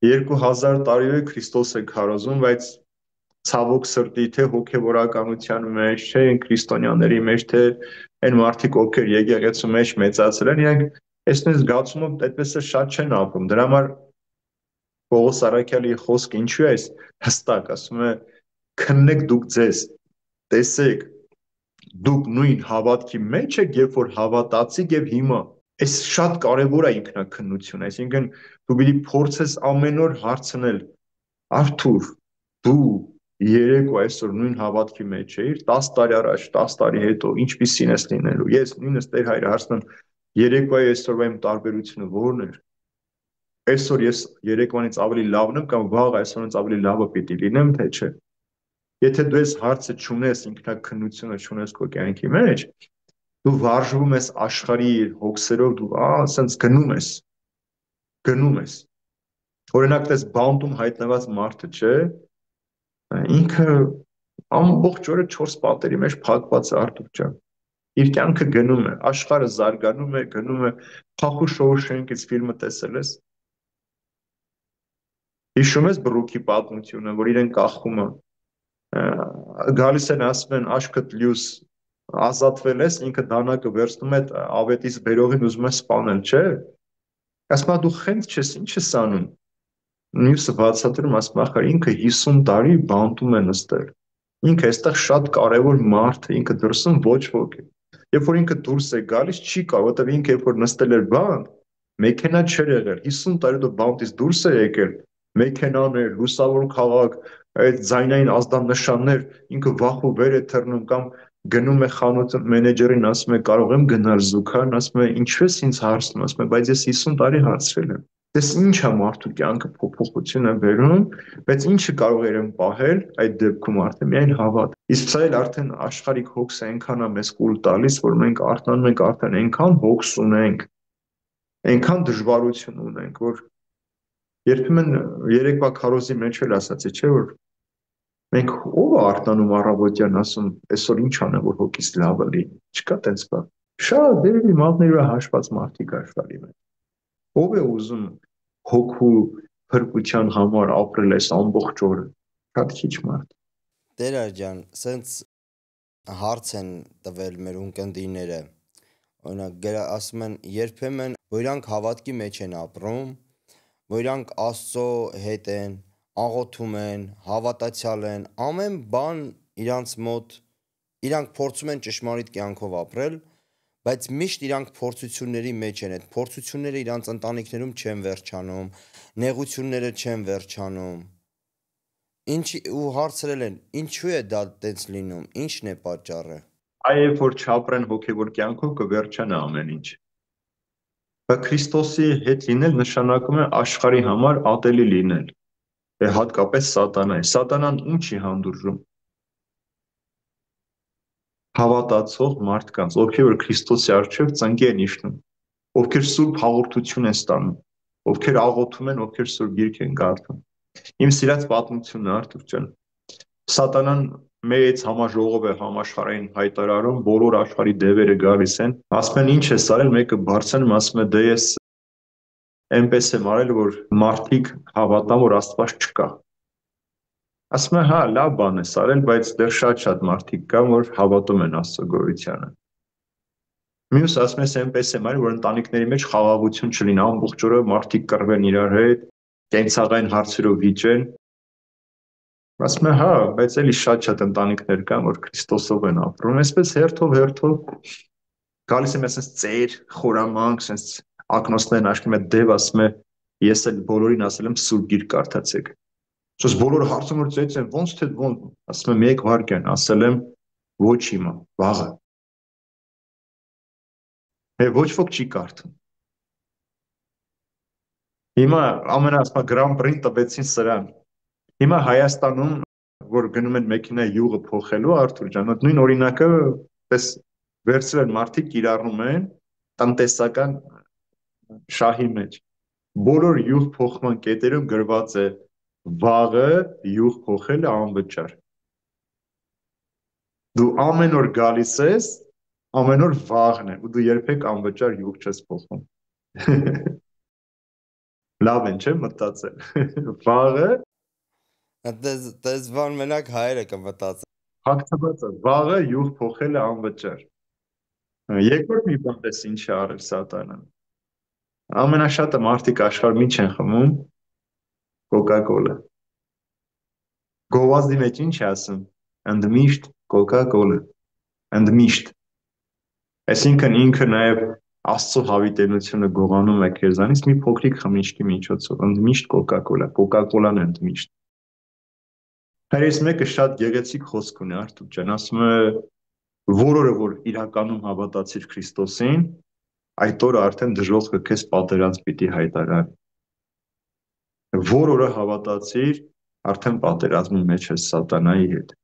2000 տարի Քրիստոս է քարոզում, բայց ցավոք սրտի թե հոգևորականության մեջ, թե քրիստոնյաների մեջ, թե այն մարդիկ, ովքեր եկեղեցու մեջ մեծացել են, իրենք այսպես զգացումով այդպես է շատ չեն ապրում։ Դրա համար Պողոս Առաքյալի խոսքը ինչու է այս հստակ, ասում է քննեք դուք ձեզ, տեսեք դուք նույն հավատքի մեջ եք, երբ որ հավատացիք եւ հիմա այս շատ կարևոր է ինքնակնություն, այսինքն դու պիտի փորձես ամեն օր հարցնել Արթուր, դու երեկո այսօր նույն հավատքի մեջ էիր 10 տարի առաջ, 10 տարի հետո ինչպիսին ես լինելու։ Ես նույնիսկ Տեր Հայր հարցնում երեկոյի այսօրվա իմ տարբերությունը ո՞րն էր։ Այսօր ես երեկոյանից ավելի լավն եմ կամ վաղ այսօրից ավելի լավը պիտի լինեմ, թե չէ։ Եթե դու այս հարցը չունես, ինքնակնությունը չունես քո կյանքի մեջ, դու վարժվում ես աշխարհի հոգսերով, դու ասենց գնում ես։ Օրինակ, տես բանտում հայտնված մարդը, չէ, ինքը ամբողջ օրը 4 պատերի մեջ փակված է Արտուր ջան։ Իր կյանքը գնում է, աշխարհը զարգանում է, գնում է։ Փախուշ Շոուշենկից ֆիլմը տեսել ես։ Հիշում ես Բրուքի պատմությունը, որ իրեն կախում է, գալիս են ասում են աշկդ լյուս ազատվել ես, ինքը դանակը վերցնում է ավետից բերողին ուզում է սպանել, չէ։ Ասում է դու խենթ չես, ինչ ես անում։ Մյուսը բացատրում, ասում է ախր ինքը 50 տարի բանտում է նստել։ Ինքը այստեղ շատ կարևոր մարդ է, ինքը դրսում ոչ ոք է։ Երբ որ ինքը դուրս է գալիս, չի կարող, որտեղ ինքը երբ որ նստել էր բանտ, մեքենա չէր եղել, 50 տարի դու բանտից դուրս է եկել, մեքենաներ, լուսավոր քաղաք, այդ ձայնային ազդանշաններ, ինքը վախ ու վեր է թռնում կամ գնում է խանութ մենեջերին, ասում է կարող եմ գնալ զուգարն, ասում է ինչու ես ինձ հարցնում, ասում է բայց ես 50 տարի հարցրել եմ։ Դες ինչ է մարդու կյանքը փոփոխություն է բերում, բայց ինչը կարող է իրեն պահել այդ դեպքում արդեն միայն հավատ։ Իսկ սա էլ արդեն աշխարհիկ հոգսը այնքան է մեզ կուլ տալիս, որ մենք արտանում ենք արդեն այնքան հոգս ունենք, այնքան դժվարություն ունենք, որ երբեմն երեկվա քարոզի մեջ էլ ասացի, չէ՞ որ մենք ով է արտանում առավոտյան ասում, այսօր ինչ անեմ, որ հոգիս լավը լինի։ Չկա տենց բան։ Շատ դեպի մատների վրա հաշված մարդիկ աշխարհի մեջ։ Ով է ուզում հոգու փրկության համար ապրել այս ամբողջ օրը։ Շատ քիչ մարդ։ Տեր ջան, սենց հարց են տվել մեր ունկնդիրները։ Օրինակ ասում են երբեմն որ իրանք հավատքի մեջ են ապրում, որ իրանք Աստծո հետ են, աղոթում են, հավատացյալ են, ամեն բան իրանց մոտ, իրանք փորձում են ճշմարիտ կյանքով ապրել, բայց միշտ իրանք փորձությունների մեջ են, այդ փորձությունները իրանց ընտանիքներում չեն վերջանում, նեղությունները չեն վերջանում։ Ու հարցրել են, ինչու է դա տենց լինում, ինչն է պատճառը։ Երբ որ չապրեն հոգևոր կյանքով կվերջանա ամեն ինչ։ Բայց Քրիստոսի հետ լինել նշանակում է աշխարհի համար ատելի լինել։ Հատկապես սատանայի։ Սատանան ինչ չի հանդուրժում։ Հավատացող մարդկանց, ովքեր որ Քրիստոսի առջև ծնկի են իջնում, ովքեր սուրբ հաղորդություն են ստանում, ովքեր աղոթում են, ովքեր սուրբ գիրք են կարդում։ Իմ սիրած պատմությունն է Արտուր ջան։ Սատանան մեծ համաժողով է համաշխարհային հայտարարում, բոլոր աշխարհի դևերը գալիս են, ասում են ինչ ես արել, մեկը բարձրանում ասում է դե ես այնպես եմ արել, որ մարդիկ հավատան, որ Աստված չկա։ Ասում է հա, լավ բան ես արել, բայց դեռ շատ մարդիկ կան, որ հավատում են Աստծո գոյությանը։ Մյուս ասում ես այնպես եմ արի, որ ընտանիքների մեջ խաղաղություն չլինի, ամբողջ օրը մարդիկ կռվեն իրար հետ, կենցաղային հարցերով վիճեն։ Ասում եմ, հա, բայց էլի շատ ընտանիքներ կան, որ Քրիստոսով են ապրում, այսպես հերթով գալիս եմ այսպես ծեր, խորամանկ, այսպես ակնոցներն աշկում է դև, ասում է, ես էլ բոլորին ասել եմ սուրբ գիրք կարդացեք։ Սոս բոլորը հարցում որ ծեծ են, ոնց թե ոնց, ասում եմ, մեկ վարքյան, ասել եմ, ոչ հիմա, վաղը։ Ոչ ոք չի կարդում։ Հիմա ամենասպա պրին տվեցին սրան։ Հիմա Հայաստանում, որ գնում են մեքենա յուղը փոխելու, Արթուր ջան, նույն օրինակը պես վերցրել մարդիկ կիրառում են տնտեսական շահի մեջ։ Բոլոր յուղ փոխման կետերում գրված է վաղը յուղ փոխելը անվճար։ Դու ամեն օր գալիս ես, ամեն օր վաղն է, ու դու երբեք անվճար յուղ չես փոխում։ Լավ են, չէ՞ մտածել։ Վաղը Դες բան մենակ հայերը կմտածեն։ հագցված է, վաղը յուղ փոխելը անվճար։ Երկրորդ մի բան էս ինչ է արել սատանան։ Ամենաշատը մարդիկ աշխարհում ինչ են խմում, Coca-Cola։ Գովազդի մեջ ինչ է ասում, ընդմիշտ Coca-Cola, ընդմիշտ։ Այսինքն ինքը նաև Աստծո հավիտենությունը գողանում է քեզանից մի փոքրիկ խմիչքի միջոցով, ընդմիշտ Coca-Cola, Coca-Cola-ն է ընդմիշտ։ Հայրս մեկը շատ գեղեցիկ խոսք ունի Արթուր ջան, ասում է որ օրը որ իրականում հավատացիր Քրիստոսին, այդ օրը արդեն դժոխքը քեզ պատերազմ պիտի հայտարարի։ Որ օրը հավատացիր, արդեն պատերազմի մեջ ես սատանայի հետ։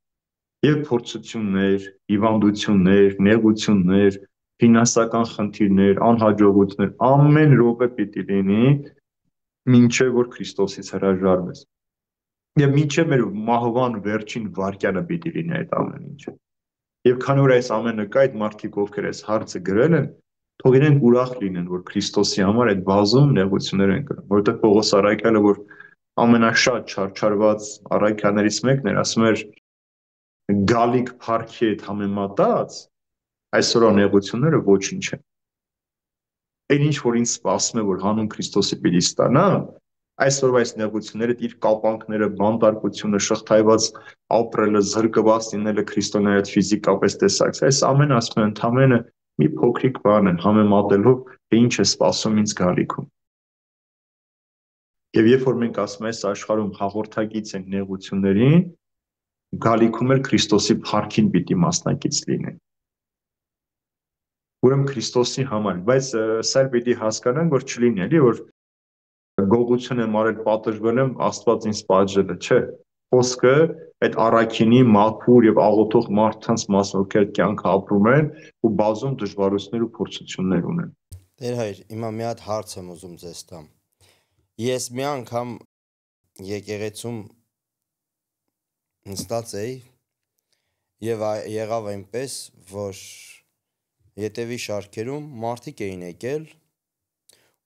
Եվ փորձություններ, հիվանդություններ, նեղություններ, ֆինանսական խնդիրներ, անհաջողություններ, ամեն րոպե պիտի լինի, մինչև որ Քրիստոսից հրաժարվես։ Եվ մինչև մեր մահվան վերջին վայրկյանը պիտի լինի այդ ամեն ինչը։ Եվ քանի որ այս ամենը կա, այդ մարդիկ ովքեր այս հարցը գրել են, թող իրենք ուրախ լինեն, որ Քրիստոսի համար այդ բազում նեղություններ են կրում, որովհետև Պողոս առաքյալը, որ ամենաշատ չարչարված առաքյալներից մեկն էր, ասում էր գալիք փառքի հետ համեմատած այսօրվա նեղությունները ոչինչ են։ Այն ինչ որ ինձ սպասում է, որ հանուն Քրիստոսի պիտի ստանամ, այսօրվա այս նեղությունները իր կապանքները, բանտարկությունը, շղթայված ապրելը, զրկված լինելը քրիստոնյա հետ ֆիզիկապես տեսակց, այս ամենը ասում են ընդամենը մի փոքրիկ բան են համեմատելով, թե ինչ է սպասում ինձ գալիքում։ Եվ երբ որ մենք ասում ենք այս աշխարհում հաղորդակից ենք նեղություններին, գալիքում էլ Քրիստոսի փառքին պիտի մասնակից լինենք։ Ուրեմն Քրիստոսի համար, բայց սա պիտի հասկանանք, որ չլինի էլի, որ գողություն եմ արել, պատժվել եմ, Աստված ինձ պատժել է, չէ։ Խոսքը այդ առաքինի մաքուր եւ աղոթող մարդկանց մասն, ովքեր կյանքը ապրում են ու բազում դժվարություններ ու փորձություններ ունեն։ Տեր հայր, հիմա մի հատ հարց եմ ուզում ձեզ տամ։ Ես մի անգամ եկեղեցում նստած էի եւ եղավ այնպես, որ ետևի շարքերում մարդիկ էին եկել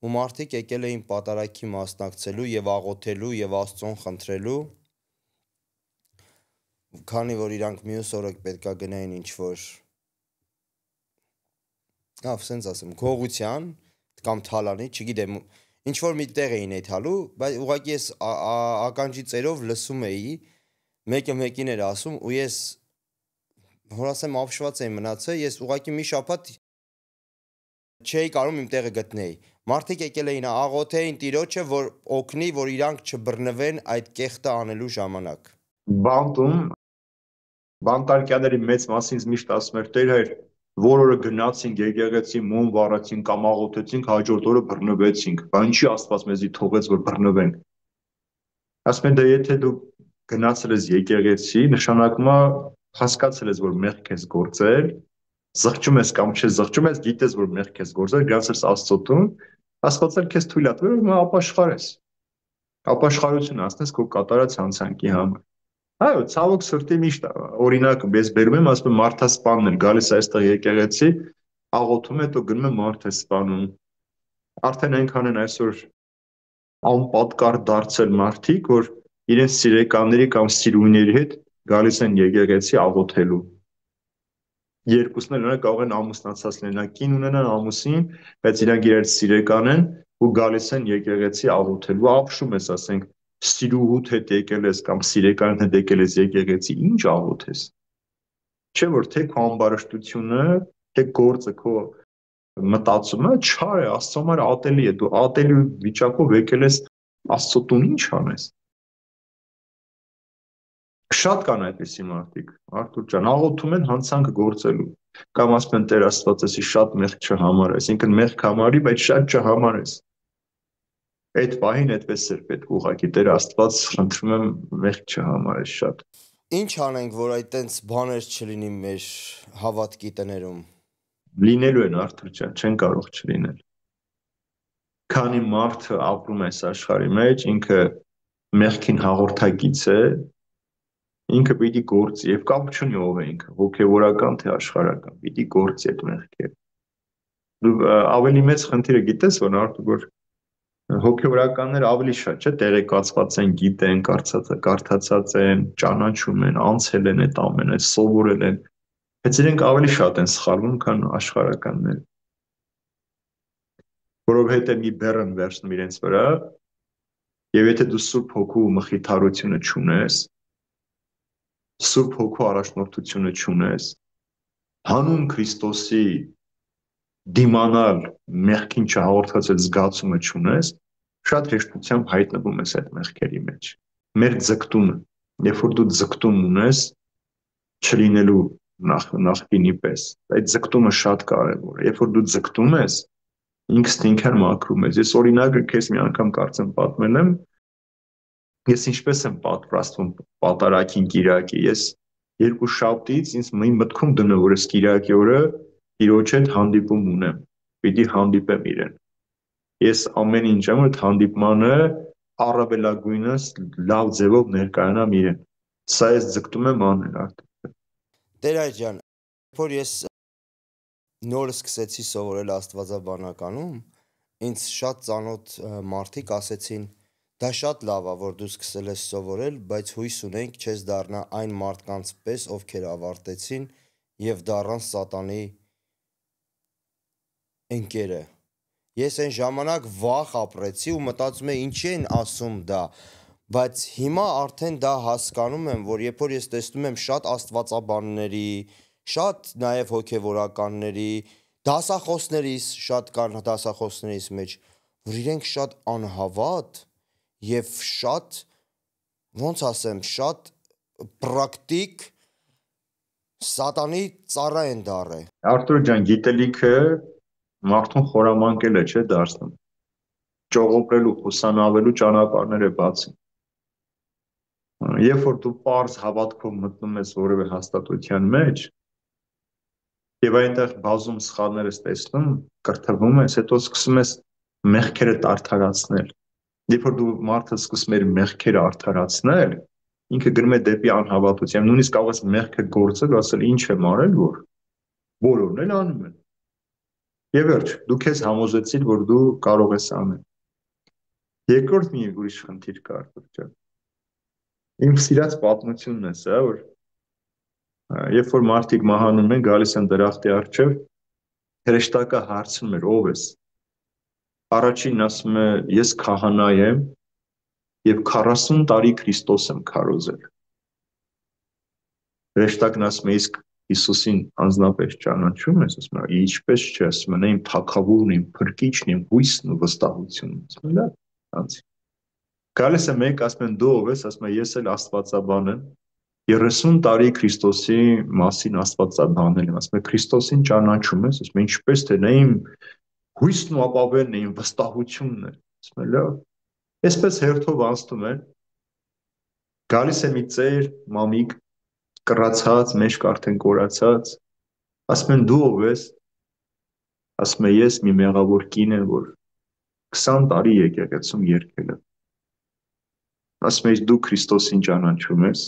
ու մարդիկ եկել էին պատարագի մասնակցելու եւ աղոթելու եւ Աստծուն խնդրելու, քանի որ իրանք մյուս օրը պետքա գնային ինչ որ սենց ասեմ, գողության կամ թալանի, չգիտեմ, ինչ որ մի տեղ էին եթալու, բայց ուղղակի ես ականջի ծերով լսում էի, մեկը մեկին էր ասում ու ես որ ասեմ ապշված էի մնացել, ես ուղղակի մի շաբաթ չէի կարող իմ տեղը գտնեի։ Մարդիկ եկել էին աղոթեին Տիրոջը, որ օգնի, որ իրանք չբռնվեն այդ կեղտը անելու ժամանակ։ Բանտում բանտարկյալների մեծ մասին միշտ ասում էր Տեր հայր, որ օրը գնացինք եկեղեցի մոմ վառեցինք կամ աղոթեցինք, հաջորդ օրը բռնվեցինք։ Բա ինչի Աստված մեզի թողեց որ բռնվենք։ Ասում են դե եթե դու գնացել ես եկեղեցի, նշանակում է հասկացել ես որ մեղք ես գործել, զղջում ես կամ չես զղջում ես, գիտես որ մեղք ես գործել, գնացել ես Աստծո տուն, Աստված էլ քեզ թույլ է տվել որ ապաշխարես։ Ապաշխարություն ասնես քո կատարած հանցանքի համար։ Այո, ցավոք սրտի միշտ օրինակ ես բերում եմ, ասում եմ մարդասպանն էր գալիս այստեղ եկեղեցի, աղոթում է, հետո գնում է մարդ է սպանում։ Արդեն այնքան են այսօր անպատկառ դարձել մարդիկ, որ իրենց սիրեկանների կամ սիրունիների հետ գալիս են եկեղեցի աղոթելու։ Երկուսն էլ կարող են ամուսնացած լինել, կին ունենան ամուսին, բայց իրանք իրար սիրեկան են ու գալիս են եկեղեցի աղոթելու, ապշում ես, ասենք, սիրուհուդ հետ եկել ես կամ սիրեկան հետ եկել ես եկեղեցի, ինչ աղոթես։ Չէ՞ որ թե քո ամբարշտությունը, թե գործը քո մտածումը չար է, Աստծո համար ատելի է, դու ատելի վիճակով եկել ես Աստծո տուն, ինչ անես։ Շատ կան այդպիսի մարդիկ, Արթուր ջան, աղոթում են հանցանք գործելու, կամ ասում են Տեր Աստված, էսի շատ մեղք չհամար, այսինքն մեղք համարի, բայց շատ չհամարես։ Այդ պահին այդպես էր պետք ուղղակի Տեր Աստված, խնդրում եմ մեղք չհամարես շատ։ Ինչ անենք, որ այդ տենց բաներ չլինի մեր հավատքի տներում։ Լինելու են, Արթուր ջան, չեն կարող չլինել։ Քանի մարդը ապրում է այս աշխարհի մեջ, ինքը մեղքին հաղորդակից է, ինքը պիտի գործի եւ կապ չունի ով է ինքը, հոգեվորական թե աշխարհական, պիտի գործի այդ մեղքերը։ Դու ավելի մեծ խնդիրը գիտես, որ Արթուր, որ հոգեվորականները ավելի շատ չէ, տեղեկացված են, գիտեն, կարդացած են, ճանաչում են, անցել են այդ ամենը, սովորել են, բայց իրենք ավելի շատ են սխալվում, քան աշխարհականները։ Որովհետեւ մի բեռ են վերցնում իրենց վրա, եւ եթե դու Սուրբ Հոգու մխիթարությունը չունես, Սուրբ Հոգու առաջնորդությունը չունես, հանուն Քրիստոսի դիմանալ մեղքին չհաղորդացել զգացումը չունես, շատ հեշտությամբ հայտնվում ես այդ մեղքերի մեջ։ Մեր ձգտումը, երբ որ դու ձգտում ունես, չլինելու նախկինի պես, այդ ձգտումը շատ կարևոր է։ Երբ որ դու ձգտում ես, ինքս ինքան մաքրում ես։ Ես օրինակը քեզ մի անգամ կարծեմ պատմել եմ, ես ինչպես եմ պատրաստվում պատարագին Կիրակի, ես երկու շաբթից ինձ մի մտքում դնում, որ ես Կիրակի օրը Տիրոջ հետ հանդիպում ունեմ, պիտի հանդիպեմ իրեն։ Ես ամեն ինչ եմ, այդ հանդիպմանը առավելագույնս լավ ձևով ներկայանամ իրեն։ Սա ես ձգտում եմ անել արդեն։ Տեր այր ջան, որ ես նոր սկսեցի սովորել աստվածաբանականում, ինձ շատ ծանոթ մարդիկ ասեցին, դա շատ լավ է, որ դու սկսել ես սովորել, բայց հույս ունենք չես դառնա այն մարդկանց պես, ովքեր ավարտեցին եւ դառան սատանի ընկերը։ Ես այն ժամանակ վախ ապրեցի ու մտածում եմ ինչի են ասում դա, բայց հիմա արդեն դա հասկանում եմ, որ երբ որ ես տեսնում եմ շատ աստվածաբանների, շատ նաև հոգևորականների, դասախոսներիս, շատ կան դասախոսներիս մեջ, որ իրենք շատ անհավատ եւ շատ, ոնց ասեմ, շատ պրակտիկ սատանի ծառա են դառել։ Արթուր ջան, գիտելիքը մարդուն խորամանկել է, չէ՞ դարձնում։ Ճողոպրելու, ուսանավելու ճանապարհներ է բացում։ Երբ որ դու պարզ հավատքով մտնում ես որևէ հաստատության մեջ, եւ այնտեղ բազում սխալներ ես տեսնում, կրթվում ես, հետո սկսում ես մեղքերը արդարացնել։ Երբ որ դու մարդը սկսում ես մեղքերը արդարացնել, ինքը գնում է դեպի անհավատություն, նույնիսկ կարող ես մեղքը գործել, ասել ինչ եմ արել, որ բոլորն էլ անում են։ Եվ վերջ, դու քեզ համոզեցիր, որ դու կարող ես անել։ Երկրորդ մի ուրիշ խնդիր կա, Արթուր ջան։ Իմ սիրած պատմությունն է սա, որ երբ որ մարդիկ մահանում են, գալիս են դրախտի առջև, հրեշտակը հարցնում էր, ով ես։ Առաջին ասում է, ես քահանա եմ եւ 40 տարի Քրիստոս եմ քարոզել։ Հրեշտակն ասում է, իսկ Հիսուսին անձնապես ճանաչում ես, ասում է, ինչպես չէ, ասում է, իմ թագավորն, իմ փրկիչն, իմ հույսն ու վստահությունն, ասում է, լավ, անցի։ Գալիս է մեկ, ասում են, դու ով ես, ասում է, ես էլ աստվածաբան եմ, 30 տարի Քրիստոսի մասին աստվածաբանել եմ, ասում է, Քրիստոսին ճանաչում ես, ասում է, ինչպես թե նա իմ հույսն ու ապավենն է, իմ վստահությունն է, ասում է, լավ։ Այսպես հերթով անցնում է, գալիս է մի ծեր, մամիկ, կռացած, մեջք արդեն կորացած, ասում են դու ով ես, ասում է ես մի մեղավոր կին եմ, որ 20 տարի եկեղեցում երգել եմ, ասում է դու Քրիստոսին ճանաչում ես,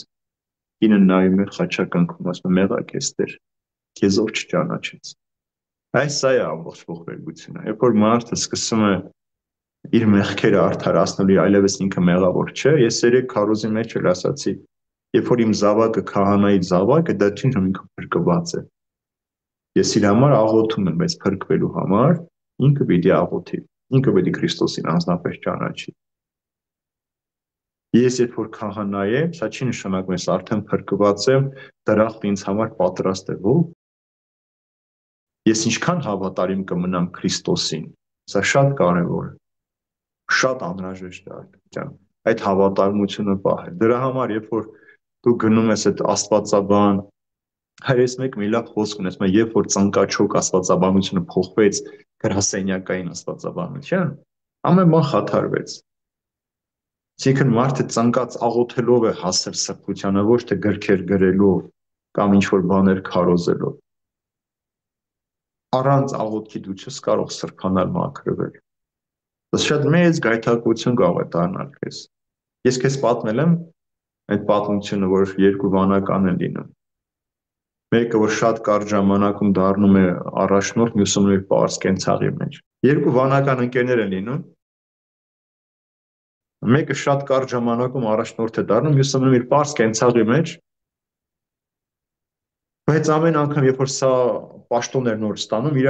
կինը նայում է խաչակնքում, ասում է մեղակ ես Տեր, քեզ ով չճանաչեց։ Այս սա է ամբողջ ողբերգությունը, երբ որ մարդը սկսում է իր մեղքերը արդարացնելու, այլևս ինքը մեղավոր չէ, ես երեք քարոզի մեջ էլ ասացի, երբ որ իմ զավակը քահանայի զավակը, դա չի ինքը փրկված է։ Ես իր համար աղոթում եմ, բայց փրկվելու համար ինքը պիտի աղոթի, ինքը պիտի Քրիստոսին անձնապես ճանաչի։ Ես երբ որ քահանա եմ, սա չի նշանակում ես արդեն փրկված եմ, դրախտ ինձ համար պատրաստ է, ո՞վ։ Ես ինչքան հավատարիմ կմնամ Քրիստոսին, սա շատ կարևոր է, շատ անհրաժեշտ է այդ հավատարմությունը պահել։ Դրա համար, երբ որ դու գնում ես այդ աստվածաբան, հայրես մեկ մի լավ խոսք ունես, երբ որ ծնկաչոք աստվածաբանությունը փոխվեց գրասենյակային աստվածաբանության, ամեն բան խաթարվեց։ Այսինքն մարդը ծնկած աղոթելով է հասել սրբությանը, ոչ թե գրքեր գրելով կամ ինչ-որ բաներ քարոզելով։ Առանց աղոթքի դու չես կարող սրբանալ մաքրվել։ Դա շատ մեծ գայթակղություն կարող է դառնալ քեզ։ Ես քեզ պատմել եմ այդ պատմությունը, որ երկու վանական են լինում։ Մեկը, որ շատ կարճ ժամանակում դառնում է առաջնորդ, մյուսը նույն պարզ կենցաղի մեջ։ Երկու վանական ընկերներ են լինում։ Մեկը շատ կարճ ժամանակում առաջնորդ է դառնում, մյուսը մնում իր պարզ կենցաղի մեջ։ Բայց ամեն անգամ, երբ որ սա պաշտոն էր նոր ստանում, իր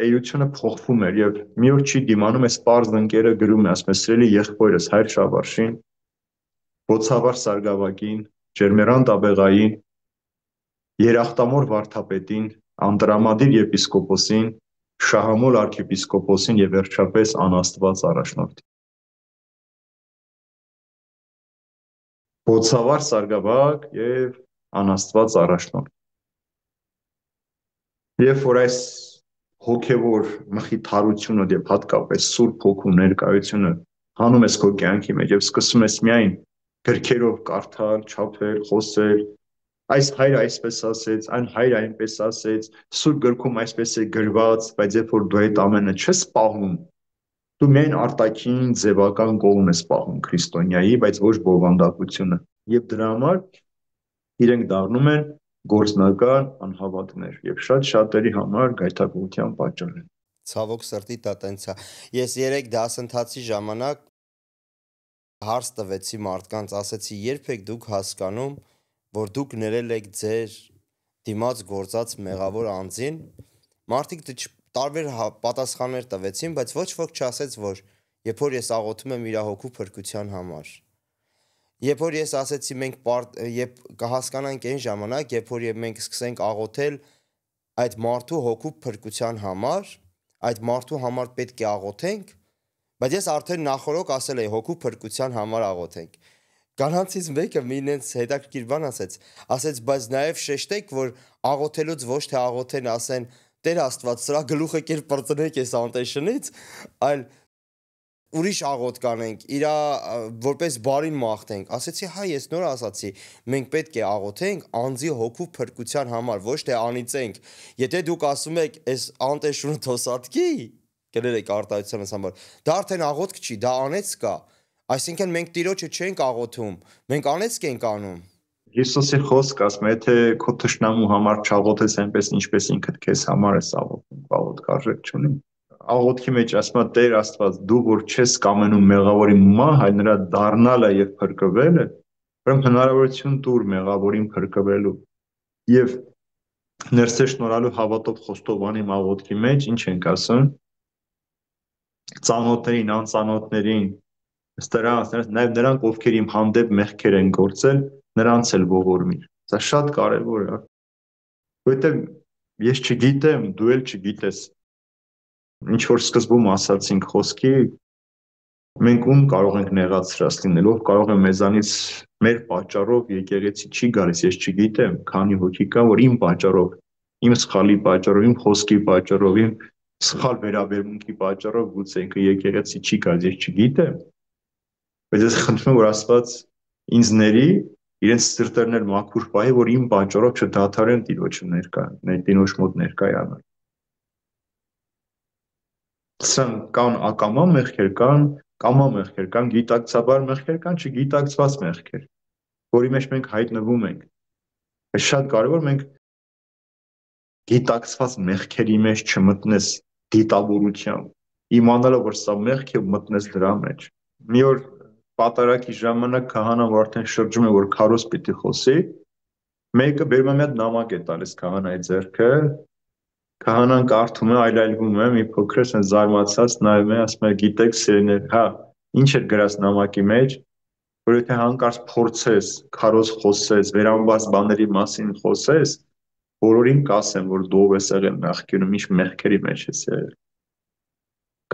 էությունը փոխվում էր եւ մի օր չի դիմանում, այս պարզ ընկերը գրում է, ասում է՝ «Սիրելի եղբայրս Հայր Շավարշին, Բոցավառ Սարգսակին, Ջերմերան Տաբեղային, Երախտամոր վարդապետին, Անտրամադիր եպիսկոպոսին, Շահամոլ arczepiskopոսին եւ վերջապես անաստված առաջնորդին»։ Բոցավառ Սարգսակ եւ անաստված առաջնորդ։ Երբ որ այս հոգևոր մխիթարությունը եւ հատկապես Սուրբ Հոգու ներկայությունը հանում ես քո կյանքի մեջ եւ սկսում ես միայն գրքերով կարդալ, չափել, խոսել, այս հայրը այսպես ասեց, այն հայրը այնպես ասեց, Սուրբ գրքում այսպես է գրված, բայց երբ որ դու այդ ամենը չես պահում, դու միայն արտաքին ձևական կողմ ես պահում քրիստոնյայի, բայց ոչ բովանդակությունը։ Եվ դրա համար իրենք դառնում են գործնական անհավատներ եւ շատ շատերի համար գայթակղության պատճառ են։ Ցավոք սրտի դա տենց է։ Ես 3 դասընթացի ժամանակ հարց տվեցի մարդկանց, ասեցի՝ երբ եք դուք հասկանում, որ դուք ներել եք ձեր դիմաց գործած մեղավոր անձին։ Մարդիկ տարբեր պատասխաններ տվեցին, բայց ոչ ոք չասեց, որ երբ որ ես աղոթում եմ իր հոգու փրկության համար։ Երբ որ ես ասեցի մենք երբ կհասկանանք այն ժամանակ, երբ որ մենք սկսենք աղոթել այդ մարդու հոգու փրկության համար, այդ մարդու համար պետք է աղոթենք, բայց ես արդեն նախորոք ասել էի հոգու փրկության համար աղոթենք։ Կանանցից մեկը մի ինձ հետաքրքիր բան ասեց, բայց նաև շեշտեք, որ աղոթելուց ոչ թե աղոթեն ասեն Տեր Աստված, սրա գլուխը կեր պրծնենք այս անտեշնից, այլ ուրիշ աղոթ կանենք, իրա որպես բարին մաղթենք։ Ասեցի, հա, ես նոր ասացի, մենք պետք է աղոթենք անձի հոգու փրկության համար, ոչ թե անիծենք։ Եթե դուք ասում եք, այս անտեշունը թոսատկի, գրերեք արտահայտությունս համար, դա արդեն աղոթք չի, դա անեծք կա։ Այսինքն մենք Տիրոջը չենք աղոթում, մենք անեծք ենք անում։ Հիսուսի խոսքը ասում է, եթե քո թշնամու համար չաղոթես այնպես, ինչպես ինքդ քեզ համար ես աղոթում, աղոթք արժեք չունի։ Աղոթքի մեջ ասում է Տեր Աստված, դու որ չես կամենում մեղավորի մահ, այլ նրա դառնալը եւ փրկվելը, ուրեմն հնարավորություն տուր մեղավորին փրկվելու։ Եվ ներսե շնորհալու հավատով խոստովանիմ աղոթքի մեջ ինչ ենք ասում։ Ծանոթներին, անծանոթներին, նաև նրանք, ովքեր իմ հանդեպ մեղքեր են գործել, նրանց էլ ողորմիր։ Դա շատ կարևոր է, որովհետև ես չգիտեմ, դու էլ չգիտես։ Ինչ որ սկզբում ասացինք խոսքի, մենք ում կարող ենք նեղացրած լինել, ով կարող է մեզանից մեր պատճառով եկեղեցի չի գալիս, ես չգիտեմ, քանի հոգի կա, որ իմ պատճառով, իմ սխալի պատճառով, իմ խոսքի պատճառով, իմ սխալ վերաբերմունքի պատճառով գուցե ինքը եկեղեցի չի գալիս, ես չգիտեմ։ Բայց ես խնդրում եմ, որ Աստված ինձ ների իրենց սրտերներ մաքուր պահի, որ իմ պատճառով չդադարեն Տիրոջը Տիրոջ մոտ ներկայանալ։ Սրանք կան ակամա մեղքեր, կան կամա մեղքեր, կան գիտակցաբար մեղքեր, կան չգիտակցված մեղքեր, որի մեջ մենք հայտնվում ենք։ Բայց շատ կարևոր մենք գիտակցված մեղքերի մեջ չմտնես դիտավորությամբ, իմանալով, որ սա մեղք է, մտնես դրա մեջ։ Մի օր պատարագի ժամանակ քահանան, որ արդեն շրջում է, որ քարոզ պիտի խոսի, մեկը բերում է մի հատ նամակ է տալիս քահանայի ձեռքը, Քահանան կարդում է, այլայլվում է, մի փոքր sense զարմացած նայում է, ասում է, գիտեք, սիրելիներ, հա, ինչ էր գրած նամակի մեջ, որ եթե հանկարծ փորձես, քարոզ խոսես, վերամբարձ բաների մասին խոսես, բոլորին կասեմ, որ դու ով ես եղել նախկինում, ինչ մեղքերի մեջ ես եղել։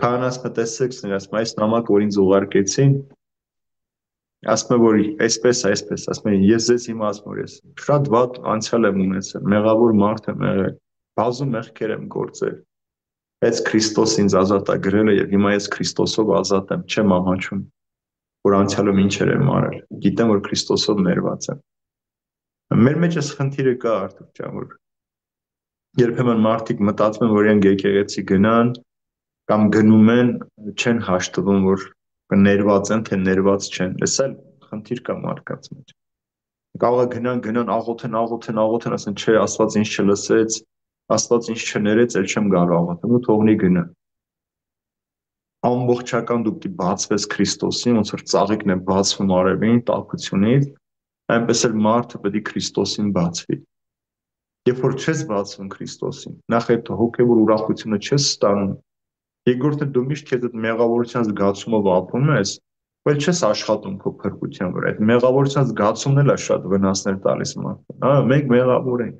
Քահանան ասում է, տեսեք, ասում է, այս նամակը, որ ինձ ուղարկեցին, ասում է, որ այսպես, ասում է, ես ձեզ հիմա ասում որ ես շատ վատ անցյալ եմ ունեցել, մեղավոր մարդ եմ եղել, բազում մեղքեր եմ գործել, բայց Քրիստոս ինձ ազատ է գրել է եւ հիմա ես Քրիստոսով ազատ եմ, չեմ ամաչում, որ անցյալում ինչեր եմ արել, գիտեմ, որ Քրիստոսով ներված եմ։ Մեր մեջ էս խնդիրը կա, Արթուր ջան, որ երբեմն մարդիկ մտածում են, որ իրենք եկեղեցի գնան կամ գնում են, չեն հաշտվում, որ ներված են, թե ներված չեն։ Էս էլ խնդիր կա մարդկանց մեջ։ Կարող է գնան, աղոթեն, ասեն, չէ, Աստված ինձ չլսեց, Աստված ինձ չներեց, էլ չեմ գալու աղոթեմ, ու թողնի գնա։ Ամբողջական դու պիտի բացվես Քրիստոսին, ոնց որ ծաղիկն է բացվում արևին, տաքությունից, այնպես էլ մարդը պետք է Քրիստոսին բացվի։ Երբ որ չես բացվում Քրիստոսին, նախ այդ հոգևոր ուրախությունը չես ստանում, երկրորդը դու միշտ քեզ այդ մեղավորության զգացումով ապրում ես, բայց չես աշխատում քո փրկության վրա։ Այդ մեղավորության զգացումն էլ է շատ վնասներ տալիս մարդուն։ Հա, մենք մեղավոր ենք։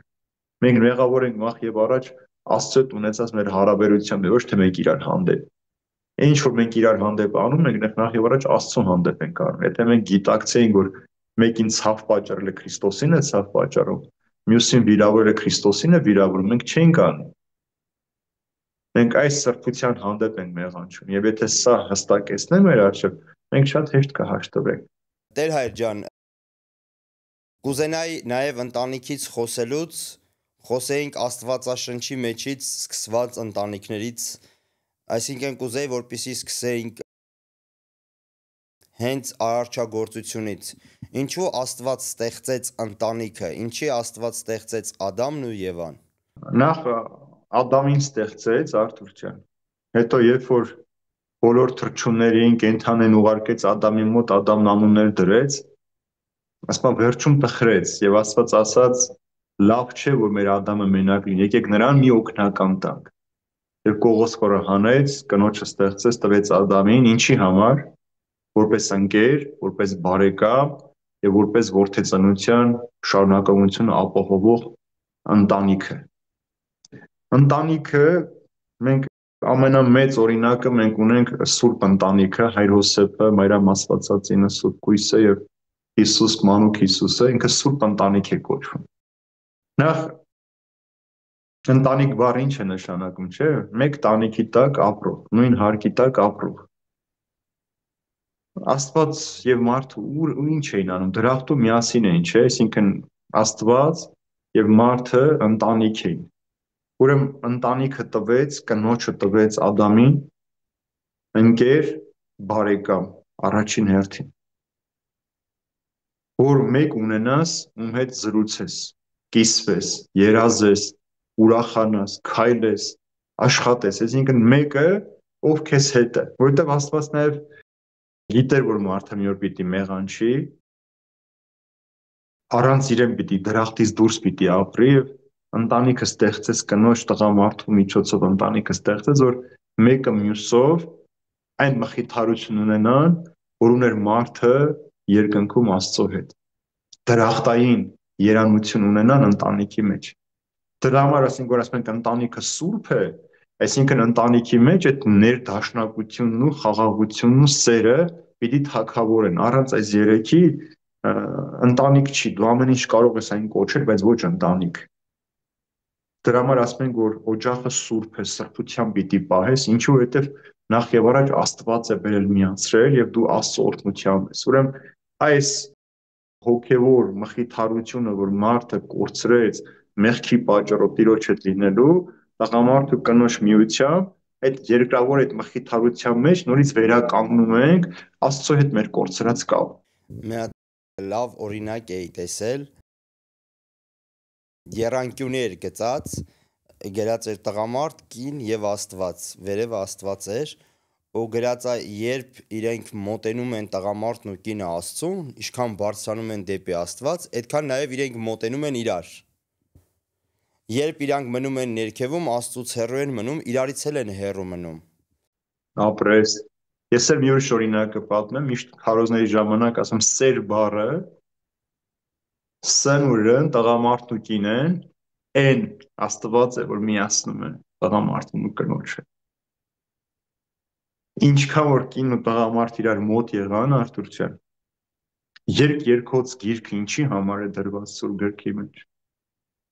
Մենք մեղավոր ենք նախ եւ առաջ Աստծո հետ ունեցած մեր հարաբերությամբ, ոչ թե մենք իրար հանդեպ։ Ինչ որ մենք իրար հանդեպ անում ենք, նախ եւ առաջ Աստծո հանդեպ ենք անում։ Եթե մենք գիտակցեինք, որ մեկին ցավ պատճառել է Քրիստոսին է ցավ պատճառում, մյուսին վիրավորել է Քրիստոսին է վիրավորում, մենք չենք անում։ Մենք այս սրբության հանդեպ ենք մեղանչում, եւ եթե սա հստակեցնենք մեր առջև, մենք շատ հեշտ կհաշտվենք։ Տեր Հայր ջան, կուզենայի նաև ընտանիքից խոսելուց խոսեինք Աստվածաշնչի մեջից սկսված ընտանիքներից, այսինքն կուզեի, որպեսզի սկսեինք հենց արարչագործությունից։ Ինչու Աստված ստեղծեց ընտանիքը, ինչի Աստված ստեղծեց Ադամն ու Եվան։ Նախ Ադամին ստեղծեց, Արթուր ջան։ Հետո երբ որ բոլոր թռչուններին, կենդանին ուղարկեց Ադամի մոտ, Ադամն անուններ դրեց, ասում վերջում տխրեց եւ Աստված ասաց. լավ չէ, որ մեր Ադամը մենակ լինի, եկեք նրան մի օգնական տանք։ Եվ Կողոսկորը հանեց, կնոջը ստեղծեց, տվեց Ադամին, ինչի համար, որպես ընկեր, որպես բարեկամ եւ որպես որդեծանության շարունակողությունը ապահովող ընտանիքը։ Ընտանիքը մենք ամենամեծ օրինակը մենք ունենք Սուրբ ընտանիքը, Հայր Հոսեփը, Մարիամ Աստվածածինը, Սուրբ Կույսը եւ Հիսուս, Մանուկ Հիսուսը, ինքը Սուրբ ընտանիք է կոչվում։ Նախ ընտանիք բառը ինչ է նշանակում, չէ՞։ Մեկ տանիքի տակ ապրող, նույն հարկի տակ ապրող։ Աստված եւ մարդը ինչ էին անում, դրախտում միասին էին, չէ՞, այսինքն Աստված եւ մարդը ընտանիք էին։ Ուրեմն ընտանիքը տվեց, կնոջը տվեց Ադամին ընկեր, բարեկամ, առաջին հերթին, որ մեկ ունենաս, ում հետ զրուցես, կիսվես, երազես, ուրախանաս, քայլես, աշխատես, այսինքն մեկը, ով քեզ հետ է, որովհետև Աստված նաև գիտեր, որ մարդը մի օր պիտի մեղանչի, առանց իրեն պիտի դրախտից դուրս պիտի ապրի եւ ընտանիքը ստեղծեց կնոջ տղամարդու միջոցով ընտանիքը ստեղծեց, որ մեկը մյուսով այն մխիթարություն ունենան, որ ուներ մարդը երկնքում Աստծո հետ։ Դրախտային երանություն ունենան ընտանիքի մեջ։ Դրա համար ասենք որ ասում ենք ընտանիքը սուրբ է, այսինքն ընտանիքի մեջ այդ ներդաշնակությունն ու խաղաղությունն ու սերը պիտի թագավորեն։ Առանց այս երեքի ընտանիք չի, դու ամեն ինչ կարող ես այն կոչել, բայց ոչ ընտանիք։ Դրա համար ասում ենք որ օջախը սուրբ է, սրբությամբ պիտի պահես, ինչու որովհետև նախ եւ առաջ Աստված է բերել միացրել եւ դու Աստծո օրհնությամբ ես։ Ուրեմն այս հոգևոր մխիթարությունը, որ մարդը կորցրեց մեղքի պատճառով Տիրոջ հետ լինելու, տղամարդու կնոջ միությամբ այդ երկրավոր այդ մխիթարության մեջ նորից վերականգնում ենք Աստծո հետ մեր կորցրած կապը։ Մի հատ լավ օրինակ էի տեսել, եռանկյունի էր գծած, գրած էր տղամարդ, կին եւ Աստված, վերևը Աստված էր, ու գրած է երբ իրենք մոտենում են տղամարդն ու կինը Աստծուն, ինչքան բարձրանում են դեպի Աստված, այդքան նաև իրենք մոտենում են իրար։ Երբ իրանք մնում են ներքևում, Աստծուց հեռու են մնում, իրարից էլ են հեռու մնում։ Ապրես։ Ես էլ մի ուրիշ օրինակը պատմեմ, միշտ քարոզների ժամանակ ասում սեր բառը սնուրն տղամարդու կինեն են Աստված է, որ միացնում է տղամարդուն ու կնոջը։ Ինչքան որ կին ու տղամարդ իրար մոտ եղան, Արթուր ջան, երկոց գիրքը ինչի համար է դրված Սուրբ գրքի մեջ։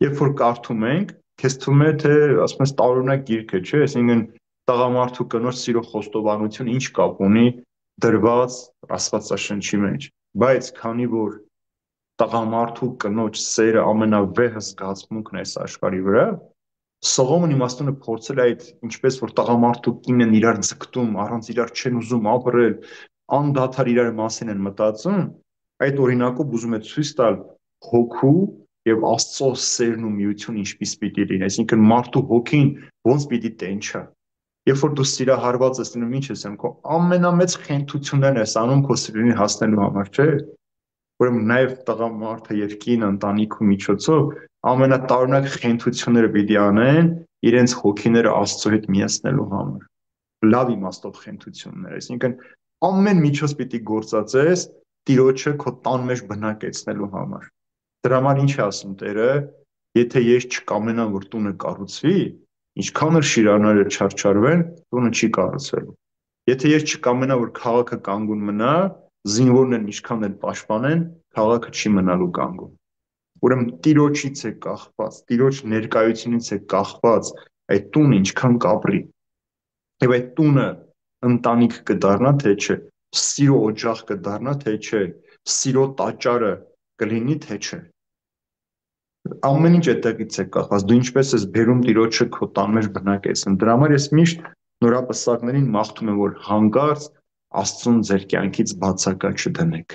Երբ որ կարդում ենք, քեզ թվում է, թե ասում ես տարօրինակ գիրք է, չէ՞, այսինքն տղամարդու կնոջ սիրո խոստովանություն ինչ կապ ունի դրված Աստվածաշնչի մեջ։ Բայց քանի որ տղամարդու կնոջ սերը ամենավեհ զգացմունքն է այս աշխարհի վրա, Սողոմոն իմաստունը փորձել է այդ ինչպես որ տղամարդու կինն իրար ձգտում, առանց իրար չեն ուզում ապրել, անդադար իրար մասին են մտածում, այդ օրինակով ուզում է ցույց տալ հոգու եւ Աստծո սերն ու միությունը ինչպես պիտի լինի, այսինքն մարդու հոգին ոնց պիտի տենչա։ Երբ որ դու սիրահարված ես լինում, ինչ ես անում, քո ամենամեծ խենթություններն ես անում քո սիրունին հասնելու համար, չէ՞։ Ուրեմն նաև տղամարդը եւ կինը ընտանիքի միջոցով ամենատարօրինակ խենթությունները պիտի անեն իրենց հոգիները Աստծո հետ միացնելու համար։ Լավ իմաստով խենթություններ, այսինքն ամեն միջոց պիտի գործածես Տիրոջը քո տան մեջ բնակեցնելու համար։ Դրա համար ինչ է ասում Տերը, եթե ես չկամենամ, որ տունը կառուցվի, ինչքան էլ շիրանները չարչարվեն, տունը չի կառուցվելու։ Եթե ես չկամենամ, որ քաղաքը կանգուն մնա, զինվորներն ինչքան էլ պաշտպանեն, քաղաքը չի մնալու կանգուն։ Ուրեմն Տիրոջից է կախված, Տիրոջ ներկայությունից է կախված այդ տունը ինչքան կապրի։ Եվ այդ տունը ընտանիք կդառնա, թե չէ, սիրո օջախ կդառնա, թե չէ, սիրո տաճարը կլինի, թե չէ։ Ամեն ինչ այդտեղից է կախված, դու ինչպես ես բերում Տիրոջը քո տան մեջ բնակեցնում։ Դրա համար ես միշտ նորապսակներին մաղթում եմ, որ հանկարծ Աստծուն ձեր կյանքից բացակա չդնեք։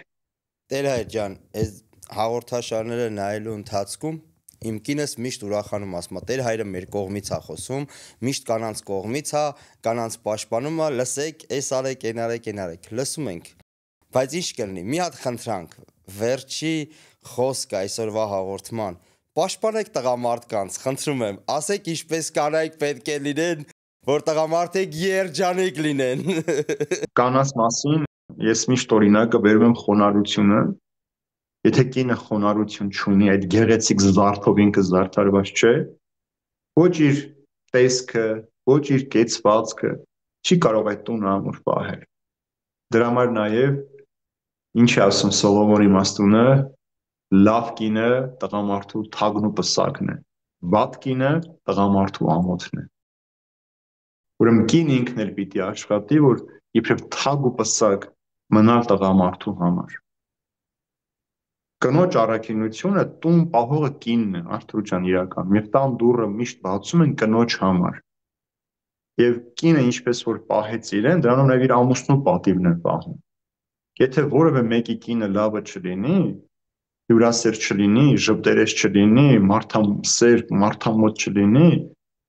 Տեր-հայր ջան, այս հաղորդաշարները նայելու ընթացքում իմ կինս միշտ ուրախանում ասում է, Տեր հայրը մեր կողմից է խոսում, միշտ կանանց կողմից է, կանանց պաշտպանում է, լսեք, էս արեք, այն արեք, այն արեք, լսում ենք։ Բայց ինչ կլինի, մի հատ խնդրանք, վերջի խոսքը այսօրվա հաղորդման, պաշտպանեք տղամարդկանց, խնդրում եմ, ասեք ինչպես կանայք պետք է լինեն, որ տղամարդիկ երջանիկ լինեն։ Կանանց մասին ես միշտ օրինակը բերում եմ խոնարհությունը։ Եթե կինը խոնարհություն չունի, այդ գեղեցիկ զարդով ինքը զարդարված չէ, ոչ իր տեսքը, ոչ իր կեցվածքը չի կարող այդ տունը ամուր պահել։ Դրա համար նաև ինչ է ասում Սողոմոն իմաստունը, լավ կինը տղամարդու թագն ու պսակն է, վատ կինը տղամարդու ամոթն է։ Ուրեմն կինը ինքն էլ պիտի աշխատի, որ իբրև թագ ու պսակ մնալ տղամարդու համար։ Կնոջ առաքինությունը տուն պահողը կինն է, Արթուր ջան, իրականում, եւ տան դուռը միշտ բացում են կնոջ համար։ Եվ կինը ինչպես որ պահեց իրեն, դրանով նաև իր ամուսնու պատիվն է պահում։ Եթե որևէ մեկի կինը լավը չլինի, հյուրասեր չլինի, ժպտերես չլինի, մարդասեր, մարդամոտ չլինի,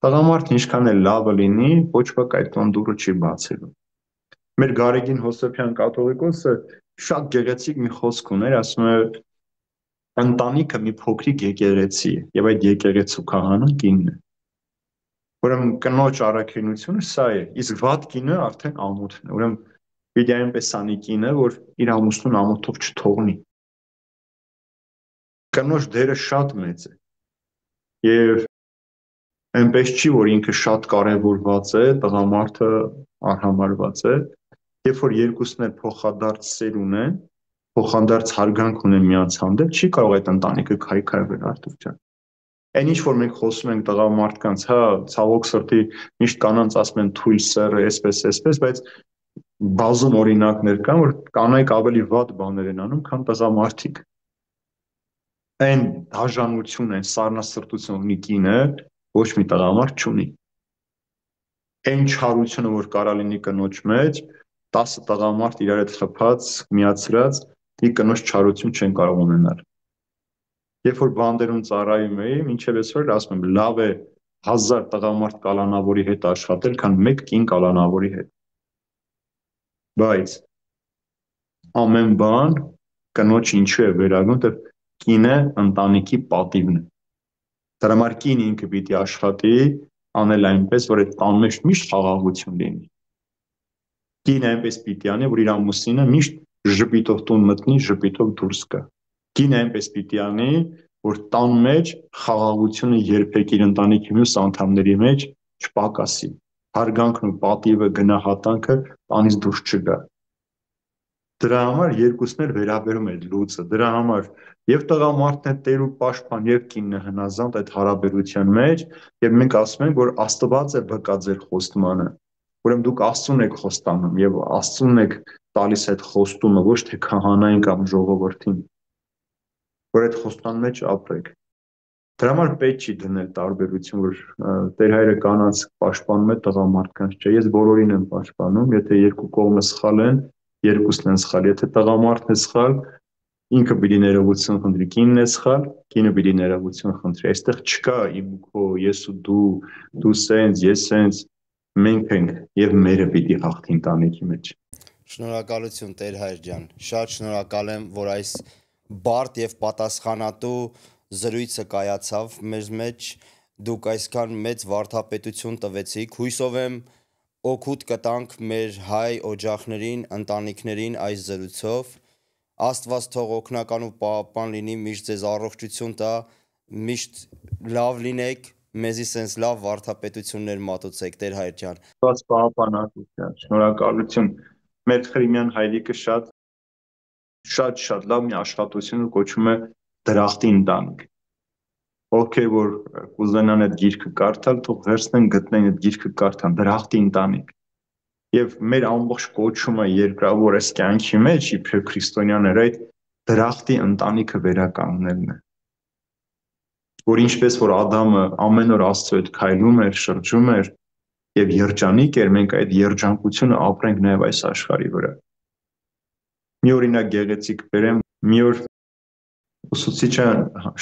տղամարդն ինչքան էլ լավը լինի, ոչ ոք այդ տան դուռը չի բացելու։ Մեր Գարեգին Հոսեփյան կաթողիկոսը շատ գեղեցիկ մի խոսք ուներ, ասում է ընտանիքը մի փոքրիկ եկեղեցի է եւ այդ եկեղեցու քահանան կինն է։ Ուրեմն կնոջ առաքինությունը սա է, իսկ վատ կինը արդեն ամոթն է։ Ուրեմն պիտի այնպես անի կինը, որ իր ամուսնուն ամոթով չթողնի։ Կնոջ դերը շատ մեծ է եւ այնպես չի, որ ինքը շատ կարևորված է, տղամարդը արհամարված է, երբ որ երկուսն էլ փոխադարձ սեր ունեն, փոխադարձ հարգանք ունեն միմյանց հանդեպ, չի կարող այդ ընտանիքը քայքայվել, Արթուր ջան։ Այն ինչ որ մենք խոսում ենք տղամարդկանց, հա, ցավոք սրտի միշտ կանանց ասում են թույլ սեռը, այսպես, բայց բազում օրինակներ կան, որ կանայք ավելի վատ բաներ են անում, քան տղամարդիկ։ Այն դաժանություն, այն սառնասրտություն ունի կինը, ոչ մի տղամարդ չունի։ Այն չարությունը, որ կարա լինի կնոջ մեջ, 10 տղամարդ իրար հետ խփած, միացրած, ի կնոջ չարություն չեն կարող ունենալ։ Երբ որ բանդերուն ծառայում էի, մինչև այսօր ասում եմ, լավ է 1000 տղամարդ կալանավորի հետ աշխատել, քան մեկ կին կալանավորի հետ։ Բայց ամեն բան կնոջ ինչու է վերագրում, թե կինը ընտանիքի պատիվն է։ Դրա համար կին ինքը պիտի աշխատի անել այնպես, որ այդ տան մեջ միշտ խաղաղություն լինի։ Կին այնպես պիտի անի, որ իր ամուսինը միշտ ժպիտով տուն մտնի, ժպիտով դուրս գա։ Կին այնպես պիտի անի, որ տան մեջ խաղաղությունը երբեք իր ընտանիքի մյուս անդամների մեջ չպակասի։ Հարգանքն ու պատիվը, գնահատանքը տանից դուրս չգա։ Դրա համար երկուսն էլ վերաբերում է լուծը։ Դրա համար եւ տղամարդն է տեր ու պաշտպան եւ կինն է հնազանդ այդ հարաբերության մեջ, եւ մենք ասում ենք, որ Աստված է բկա ձեր խոստմանը։ Ուրեմն դուք Աստծուն եք խոստանում եւ Աստծուն եք տալիս այդ խոստումը, ոչ թե քահանային կամ ժողովրդին, որ այդ խոստման մեջ ապրեք։ Դրա համար պետք չի դնել տարբերություն, որ Տեր հայրը կանանց պաշտպանում է, տղամարդկանց չէ։ Ես բոլորին եմ պաշտպանում, եթե երկու կողմը սխալ են, երկուսն են սխալ։ Եթե տղամարդն է սխալ, ինքը պիտի ներողություն խնդրի, կինն է սխալ, կինը պիտի ներողություն խնդրի։ Այստեղ չկա իմ ու քո, ես ու դու սենց, ես սենց, մենք ենք եւ մերը պիտի հաղթի ընտանիքի մեջ։ Շնորհակալություն Տեր հայր ջան։ Շատ շնորհակալ եմ, որ այս բարդ եւ պատասխանատու զրույցը կայացավ մեր մեջ։ Դուք այսքան մեծ վարդապետություն տվեցիք։ Հույսով եմ օգուտ կտանք մեր հայ օջախներին, ընտանիքներին այս զրույցով։ Աստված թող օգնական ու պահապան լինի, միշտ ձեզ առողջություն տա, միշտ լավ լինեք, մեզի սենց լավ վարդապետություններ մատուցեք Տեր հայր ջան։ Աստված պահապան, շնորհակալություն։ Մեր Խրիմյան հայրիկը շատ լավ մի աշխատություն կոչվում է դրախտի ընտանիք։ Ովքեր որ կուզենան այդ գիրքը կարդալ, թող վերցնեն գտնեն այդ գիրքը կարդան, դրախտի ընտանիք։ Եվ մեր ամբողջ կոչումը երկրավոր այս կյանքի մեջ իբրև քրիստոնյաներ այդ դրախտի ընտանիքը վերականգնելն է։ Որ ինչպես որ Ադամը ամեն օր Աստծո հետ քայլում էր, շրջում էր եւ երջանիկ էր, մենք այդ երջանկությունը ապրենք նաեւ այս աշխարհի վրա։ Մի օրինակ գեղեցիկ բերեմ, մի օր ուսուցիչը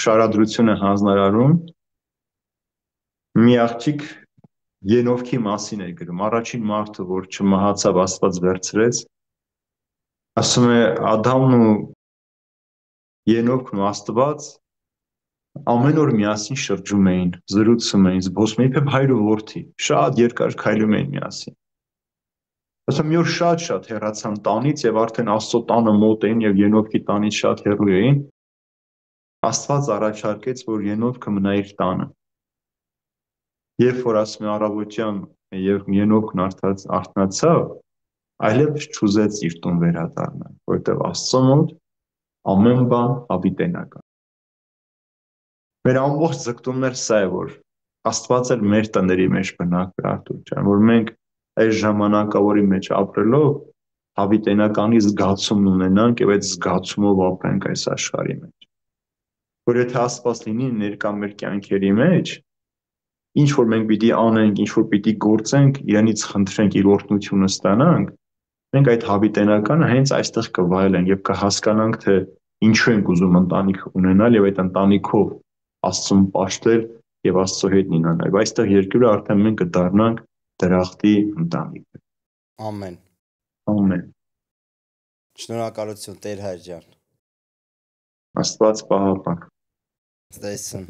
շարադրություն է հանձնարարում, մի աղջիկ Ենովքի մասին է գրում, առաջին մարդը, որ չմահացավ, Աստված վերցրեց, ասում է Ադամն ու Ենովքն ու Աստված ամեն օր միասին շրջում էին, զրուցում էին, զբոսում էին, իբրև հայր ու որդի, շատ երկար քայլում էին միասին։ Ասում մի օր շատ հեռացան տանից եւ արդեն Աստծո տանը մոտ էին եւ Ենովքի տանից շատ հեռու էին։ Աստված առաջարկեց, որ Ենովքը մնա իր տանը։ Երբ որ ասում է առավոտյան եւ Ենովքն արթնացավ, այլևս չուզեց իր տուն վերադառնալ, որովհետեւ Աստծո մոտ ամեն բան հավիտենական։ Մեր ամբողջ ձգտումներ սա է, որ Աստված էլ մեր տների մեջ բնակվի, Արթուր ջան, որ մենք այս ժամանակավորի մեջ ապրելով հավիտենականի զգացումն ունենանք եւ այդ զգացումով ապրենք այս աշխարհի մեջ։ Որ եթե Աստված լինի ներկա մեր կյանքերի մեջ, ինչ որ մենք պիտի անենք, ինչ որ պիտի գործենք, Իրանից խնդրենք իր օրհնությունը ստանանք, մենք այդ հավիտենականը հենց այստեղ կվայելենք եւ կհասկանանք, թե ինչու ենք ուզում ընտանիք ունենալ եւ այդ ընտանիքով Աստծուն պաշտել եւ Աստծո հետ լինել։ Եվ այստեղ երկրորդ արդեն մենք կդառնանք դրախտի ընտանիքը։ Ամեն։ Ամեն։ Շնորհակալություն Տեր հայր ջան։ Աստված պահապան։ Տեսություն։